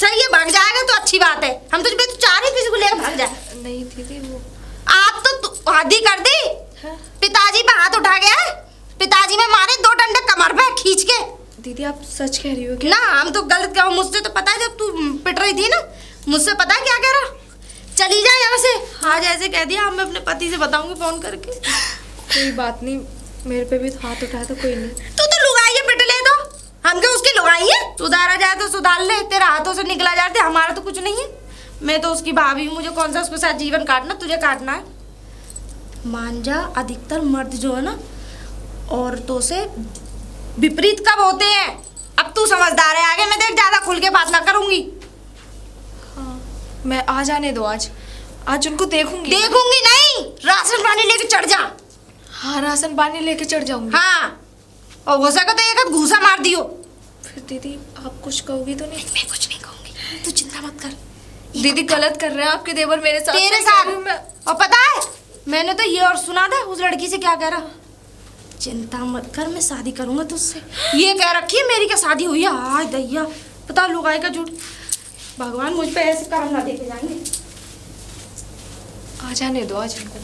चलिए भाग जाएगा तो अच्छी बात है, हम तो चाह रहे किसी को लेकर भाग जाए। नहीं दीदी, वो आप तो आदि कर दी। हाँ? पिताजी पे हाथ उठा गया, पिताजी में मारे 2 डंडे कमर पे खींच के। दीदी आप सच कह रही हो क्या? ना, हम तो गलत कहो, मुझसे तो पता है, जब तू पिट रही थी ना, मुझसे पता है क्या कह रहा। चली जा यहाँ से। आज ऐसे कह दिया, मैं अपने पति से बताऊंगी फोन करके। कोई बात नहीं, मेरे पे भी तो हाथ उठाया तो कोई नहीं। तू तो लुगाई है, पिट ले तो, हम क्या उसकी लुगाई है? सुधारा जाए तो सुधार ले, तेरे हाथों से निकला जाते, हमारा तो कुछ नहीं है। मैं तो उसकी भाभी हूँ, मुझे कौन सा उसके साथ जीवन काटना, तुझे काटना है। मान जा, अधिकतर मर्द जो है ना, औरतों से विपरीत कब होते हैं। अब तू समझदार है, आगे मैं देख ज्यादा खुल के बात ना करूंगी। हाँ, मैं आ जाने दो, आज उनको देखूंगी। देखूंगी नहीं, राशन पानी लेके चढ़ जा। हाँ, राशन पानी लेके चढ़ जाऊंगी। हाँ, और हो सका तो एक हाथ घूसा मार दियो। फिर दीदी आप कुछ कहोगी तो नहीं? मैं कुछ नहीं कहूंगी, तू चिंता मत कर। दीदी गलत कर रहे हैं आपके देवर मेरे साथ। तेरे मैं कह साथ रही हूँ मैं। और पता है, मैंने तो ये और सुना था उस लड़की से क्या कह रहा, चिंता मत कर, मैं शादी करूंगा तुझसे। ये कह रखी है, मेरी क्या शादी हुई है? हाय दैया, पता लुगाई का झूठ। भगवान मुझ पे ऐसे कर्म ना देके जाएंगे। आ जाने दो आज इनको।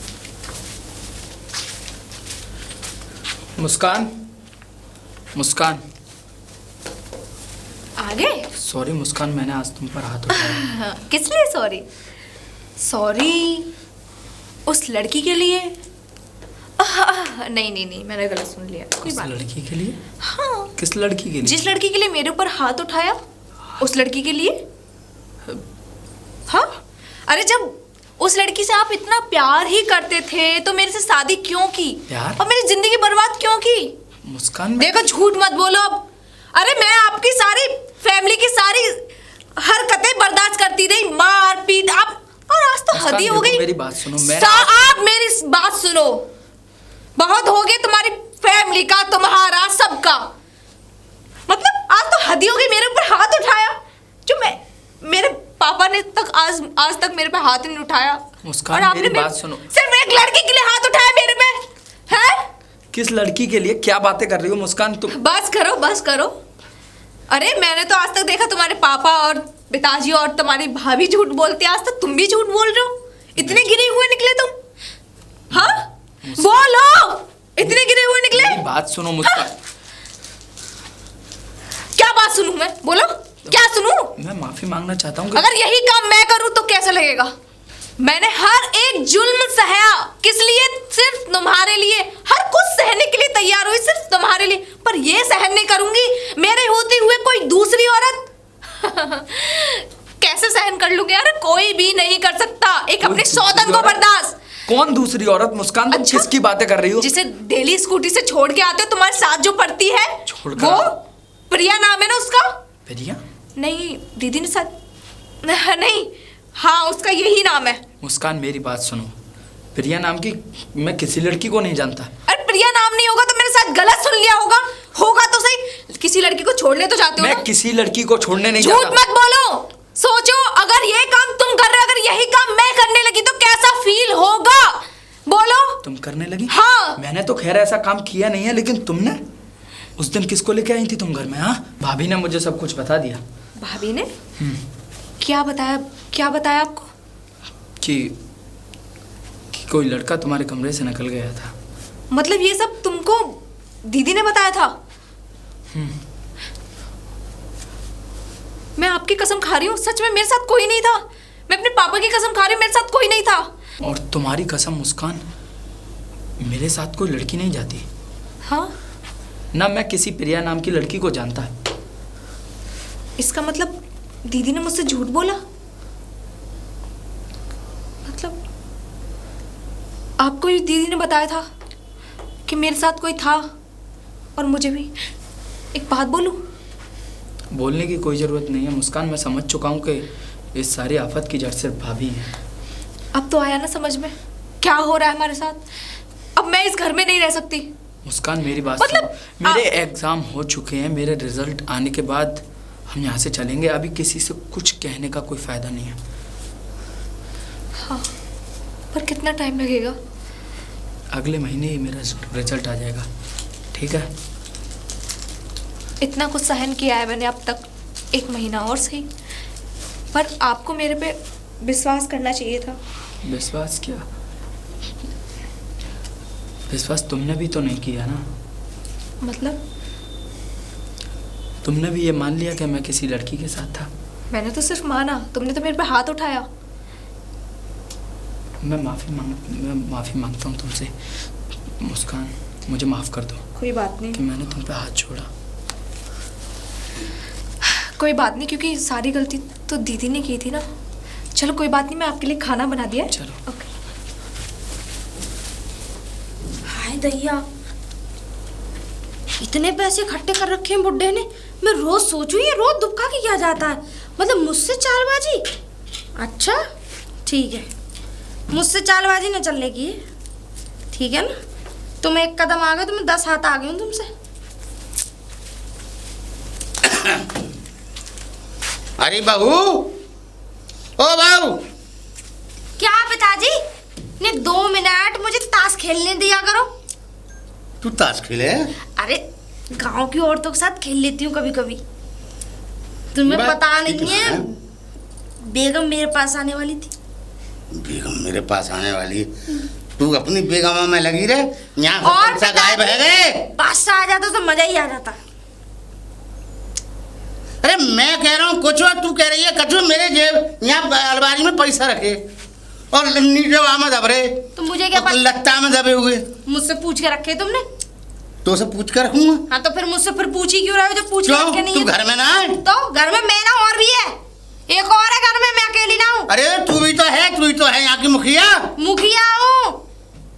मुस्कान, मुस्कान, आ गए? सॉरी मुस्कान, मैंने आज तुम पर हाथ उठाया। हाँ, किस लिए सॉरी? सॉरी उस लड़की के लिए? नहीं, मैंने गलत सुन लिया। कोई किस बात लड़की के लिए? हाँ, किस लड़की के लिए? जिस लड़की के लिए मेरे ऊपर हाथ उठाया, उस लड़की के लिए। हाँ, अरे जब उस लड़की से आप इतना प्यार ही करते थे तो मेरे से शादी क्यों की? प्यार? और मेरी जिंदगी बर्बाद क्यों की? मुस्कान, देखो झूठ मत बोलो अब। अरे मैं आपकी सारी फैमिली की सारी हरकतें बर्दाश्त करती रही, मार पीट, आप, और आज तो हद ही हो गई। मेरी बात सुनो, आप मेरी बात सुनो। बहुत हो गया तुम्हारी फैमिली का, तुम्हारा, सबका। मतलब आज तो हद ही हो गई, मेरे ऊपर हाथ उठाया। जो मेरे पापा ने आज तक मेरे पे हाथ नहीं उठाया। मुस्कान, और आपने मेरी बात सुनो। सिर्फ एक लड़की के लिए हाथ उठाया मेरे पे, हैं? किस लड़की के लिए क्या बातें कर रही हो मुस्कान तुम? बस करो। अरे मैंने तो आज तक देखा तुम्हारे पापा और पिताजी और तुम्हारी भाभी झूठ बोलते, आज तक तुम भी झूठ बोल रहे हो। इतने गिरे हुए निकले तुम। हाँ, बोलो, इतने गिरे हुए निकले। मेरी बात सुनो मुस्कान। हाँ? क्या बात सुनूं मैं? बोलो, क्या सुनूं? मैं माफी मांगना चाहता हूँ। अगर यही काम मैं करूं तो कैसा लगेगा? मैंने हर एक जुल्म सहया, किस लिए? सिर्फ तुम्हारे लिए। हर कुछ सहने के लिए तैयार हुई, सिर्फ तुम्हारे लिए। पर ये सहन नहीं करूंगी मेरे होते हुए कोई दूसरी औरत। कैसे सहन कर लूंगी यार? कोई भी नहीं कर सकता एक अपने सौतन को बर्दाश्त। कौन दूसरी औरत मुस्कान? तुम अच्छा? किसकी बातें कर रही हो? जिसे डेली स्कूटी से छोड़ के आते हो, तुम्हारे साथ जो पढ़ती है, वो प्रिया नाम है ना उसका? प्रिया? नहीं, दीदी ने साथ नहीं, हाँ उसका यही नाम है। मुस्कान मेरी बात सुनो, प्रिया नाम की मैं किसी लड़की को नहीं जानता। अरे प्रिया नाम नहीं होगा तो मेरे साथ गलत सुन लिया होगा तो सही। किसी लड़की को छोड़ने तो जाते हो मैं ना? किसी लड़की को छोड़ने नहीं झूठ जाता। मत बोलो। सोचो, अगर ये काम तुम कर रहे हो, अगर यही काम मैं करने लगी तो कैसा फील होगा? बोलो। तुम करने लगी? हाँ। मैंने तो खैर ऐसा काम किया नहीं है, लेकिन तुमने उस दिन किसको लेके आई थी तुम घर में? हाँ, भाभी ने मुझे सब कुछ बता दिया। भाभी ने क्या बताया आपको? कि कोई लड़का तुम्हारे कमरे से निकल गया था मतलब ये सब तुमको दीदी ने बताया था? मैं आपकी कसम खा रही हूँ, सच में मेरे साथ कोई नहीं था। मैं अपने पापा की कसम खा रही हूँ, मेरे साथ कोई नहीं था। और तुम्हारी कसम मुस्कान, मेरे साथ कोई लड़की नहीं जाती। हाँ? ना मैं किसी प्रिया नाम की लड़की को जानता। इसका मतलब दीदी ने मुझसे झूठ बोला? मतलब आपको ही दीदी ने बताया था कि मेरे साथ कोई था? और मुझे भी एक बात बोलूं? बोलने की कोई ज़रूरत नहीं है मुस्कान, मैं समझ चुका हूँ कि इस सारी आफत की जड़ सिर्फ भाभी है। अब तो आया ना समझ में क्या हो रहा है हमारे साथ। अब मैं इस घर में नहीं रह सकती। मुस्कान मेरी बात मतलब सुनो, मेरे एग्ज़ाम हो चुके हैं, मेरे रिजल्ट आने के बाद हम यहाँ से चलेंगे। अभी किसी से कुछ कहने का कोई फ़ायदा नहीं है। हाँ, पर कितना टाइम लगेगा? अगले महीने ही मेरा रिजल्ट आ जाएगा, ठीक है? इतना कुछ सहन किया है मैंने अब तक, 1 महीना और सही, पर आपको मेरे पे विश्वास करना चाहिए था। विश्वास क्या? विश्वास तुमने भी तो नहीं किया ना। मतलब तुमने भी ये मान लिया कि मैं किसी लड़की के साथ था। मैंने तो सिर्फ माना, तुमने तो मेरे पे हाथ उठाया। मैं माफ़ी मांगता हूँ तुमसे मुस्कान, मुझे माफ़ कर दो कोई बात नहीं। कि मैंने तुम पे हाथ छोड़ा। कोई बात नहीं, क्योंकि सारी गलती तो दीदी ने की थी ना। चलो कोई बात नहीं, मैं आपके लिए खाना बना दिया है। चलो। ओके। हाय दैया, इतने पैसे इकट्ठे कर रखे हैं बुड्ढे ने। मैं रोज सोचूं ये रोज दुबका के क्या जाता है, मतलब मुझसे चालबाजी। अच्छा ठीक है, मुझसे चालबाजी न चलने की, ठीक है ना? तुम एक कदम आ गए तो मैं 10 हाथ आ गई हूँ तुमसे। अरे बहू, ओ बहू। क्या पिताजी ने 2 मिनट मुझे ताश खेलने दिया करो। तू ताश खेले? अरे गांव की औरतों के साथ खेल लेती हूँ कभी कभी। तुम्हें पता नहीं है, बेगम मेरे पास आने वाली थी। बेगम मेरे पास आने वाली? तू अपनी बेगमा में लगी रहे, यहाँ और से गायब है गए। बादशाह आ जाता तो मजा ही आ जाता। अरे मैं कह रहा हूँ कुछ और तू कह रही है कछु। मेरे जेब यहाँ अलमारी में पैसा रखे और नीचे वहां दबरे, तो मुझे क्या पता? लत्ता में दबे हुए। मुझसे पूछ के रखे तुमने? तो से पूछ कर रखूंगा। हाँ तो फिर मुझसे फिर पूछ ही क्यों रहे हो जो पूछ के क्यों? रखे नहीं तू है? घर में ना है? तो घर में मैं ना और भी है, एक और है घर में, मैं अकेली ना हूँ। अरे तू ही तो है यहाँ की मुखिया। मुखिया हूँ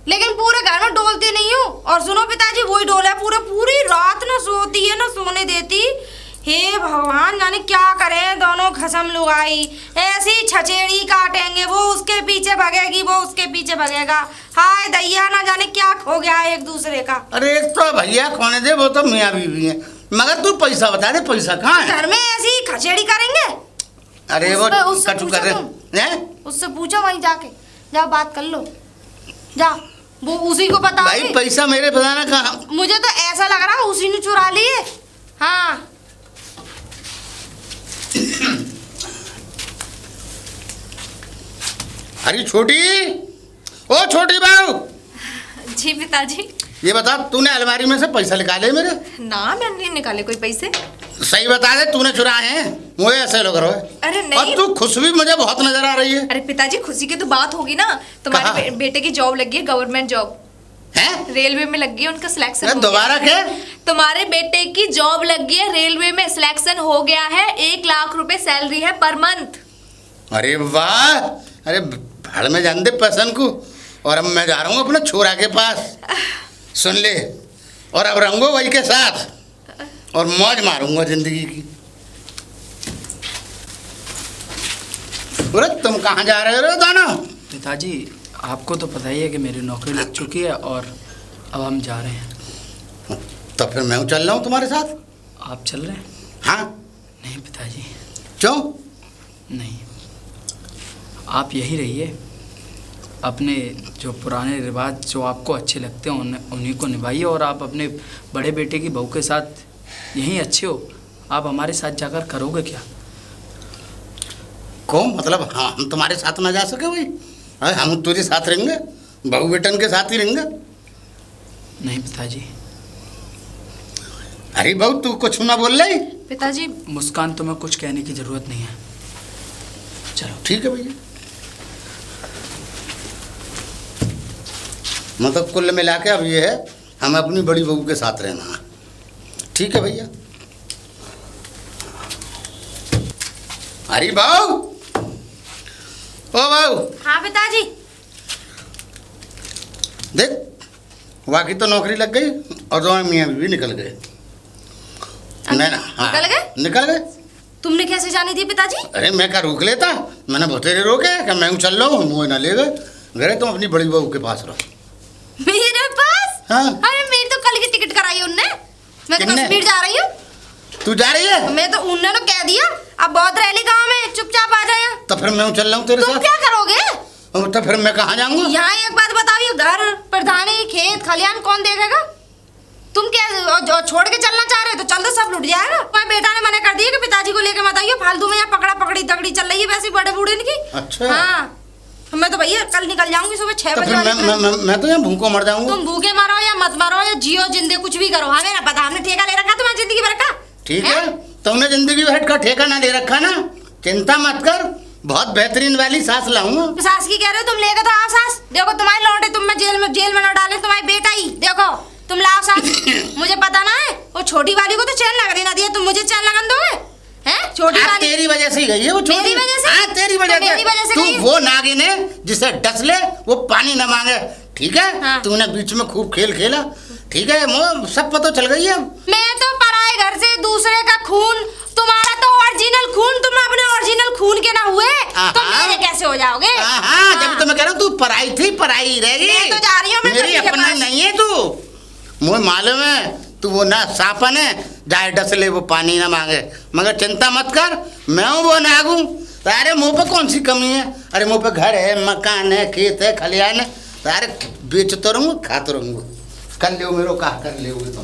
लेकिन पूरे घर में डोलती नहीं हूँ। और सुनो पिताजी, वही डोला है पूरी रात ना सोती है ना सोने देती। हे भगवान, जाने क्या करें दोनों खसम लुगाई। ऐसी छचेड़ी काटेंगे, वो उसके पीछे भगेगी, वो उसके पीछे भगेगा। हाय दैया, ना जाने क्या खो गया है एक दूसरे का। अरे तो भैया खोने दे, वो तो मियाँ बीवी है, मगर तू पैसा बता दे, पैसा कहाँ है? घर में ऐसी खचेड़ी करेंगे। अरे वो उससे कटू पूछो कर रहे तुम। हैं? उससे पूछो वहीं जाके, जाओ बात कर लो, जाओ, वो उसी को बता। भाई पैसा मेरे बताना कहाँ? मुझे तो ऐसा लग रहा है उसी ने चुरा लिए। हाँ अरे छोटी, ओ छोटी बहू। जी पिताजी। ये बता, तूने अलमारी में से पैसा निकाले मेरे? ना, मैंने नहीं निकाले कोई पैसे। सही बता दे, तूने चुराए हैं? मुझे ऐसे लोग रहो। अरे और नहीं। तू खुश भी मुझे बहुत नजर आ रही है। अरे पिताजी, खुशी की तो बात होगी ना। तुम्हारे कहाँ? बेटे की जॉब लगी है, गवर्नमेंट जॉब हैं? रेलवे में लगी है, उनका सिलेक्शन अरे हो गया। दोबारा क्या? तुम्हारे बेटे की जॉब लगी है, रेलवे में सिलेक्शन हो गया है, 1 लाख रुपए सैलरी है पर मंथ। अरे वाह, अरे भाड़ में जान दे पैसन को। और अब मैं जा रहा हूँ अपने छोरा के पास, सुन ले, और अब रहूंगा वही के साथ और मौज मारूंगा जिंदगी की। अरे तुम कहाँ जा रहे हो दाना? पिताजी आपको तो पता ही है कि मेरी नौकरी लग चुकी है और अब हम जा रहे हैं। तो फिर मैं चल रहा हूँ तुम्हारे साथ। आप चल रहे हैं? हाँ। नहीं पिताजी। क्यों? नहीं, आप यही रहिए, अपने जो पुराने रिवाज जो आपको अच्छे लगते हैं उन्हीं को निभाइए, और आप अपने बड़े बेटे की बहू के साथ यहीं अच्छे हो। आप हमारे साथ जाकर करोगे क्या? कौन मतलब? हाँ, हम तुम्हारे साथ ना जा सके भाई? हम तुझे साथ रहेंगे, बहू बेटन के साथ ही रहेंगे। नहीं पिताजी। अरे बहू तू कुछ ना बोल रही? पिताजी मुस्कान, तुम्हें कुछ कहने की ज़रूरत नहीं है, चलो। ठीक है भैया। मतलब कुल मिला के अब ये है, हमें अपनी बड़ी बहू के साथ रहना है। ठीक है भैया। अरे बहू, ओ बहू, हाँ पिताजी। देख वाकई तो नौकरी लग गई और दोनों मियाँ बीवी निकल गए। नहीं ना, हाँ, निकल गए? निकल गए। तुमने कैसे जाने दी पिताजी? अरे मैं क्या रोक लेता? मैंने बतेरे रोके कि मैं चल रहा हूँ, मुझे ना ले गए। घरे तुम अपनी बड़ी बहू के पास रहो। मेरे पास? हाँ। अरे मेरी तो कल की टिकट कराई उनने, मैं तो किसने? कश्मीर जा रही हूँ। तू जा रही है? मैं तो उनने तो कह दिया अब बहुत रैली गाँव में, चुपचाप आ जाए। तो फिर मैं चल रहा हूँ तेरे तुम साथ। क्या करोगे? तो फिर मैं कहाँ जाऊँगा? यहाँ एक बात बताओ, ये घर प्रधानी खेत खलियान कौन देखेगा? तुम क्या जो छोड़ के चलना चाह रहे हो? तो चल दो, सब लुट जाएगा। तुम्हारे बेटा ने मना कर दिया कि पिताजी को लेके मत आइए, फालतू में यहाँ पकड़ा पकड़ी तगड़ी चल रही है वैसे बड़े बूढ़े इनकी। अच्छा। हाँ, मैं तो भैया कल निकल जाऊंगी सुबह 6 तो बजे फिर वाली ट्रेन। मैं तो यहाँ भूखों मर जाऊँगा। तुम भूखे मरो या मत मरो या जियो जिंदे कुछ भी करो, हमें ना पता, हमने ठेका ले रखा तुम्हारी जिंदगी भर का। ठीक है, तुमने जिंदगी भर का ठेका ना ले रखा ना, चिंता मत कर, बहुत बेहतरीन वाली सास लाऊंगा। सास की कह रहे हो? तुम लेके तो आओ सास। देखो तुम्हारे लौंडे तुम में जेल में ना डाले, तुम्हारी बेटा ही देखो तुम लाओ सास। मुझे पता ना है, वो छोटी वाली को तो चैन लगने ना दिया, तुम मुझे चैन लगन दोगे? हैं छोटी हाँ, वाली तेरी वजह से ही गई है वो छोटी। मेरी वजह से? हाँ, तेरी वजह तो मेरी वजह से तू गई है। वो नागिन है जिसे डस ले वो पानी न मांगे। ठीक है, हाँ। तूने बीच में खूब खेल खेला। ठीक है, सब पता चल गई है। मैं तो पराए घर से दूसरे का खून, तुम्हारा तो ओरिजिनल खून, तुम अपने ओरिजिनल खून के ना हुए तो मेरे कैसे हो जाओगे? हाँ, जब तो मैं कह रहा हूँ तू पराई थी, पराई रहेगी। मैं तो जा रही हूँ, मैं मेरी सभी के अपना पास। नहीं है तू, मुझे मालूम है तू वो ना सापन है, जाए डस ले वो पानी ना मांगे। मगर चिंता मत कर, मैं हूँ वो नागू। अरे मुँह पे कौन सी कमी है? अरे मुँह पे घर है, मकान है, खेत है, खलियान है। अरे बेचते रहूँगा, खाते रहूँगा। कर ले मेरो कहा कर ले तुम।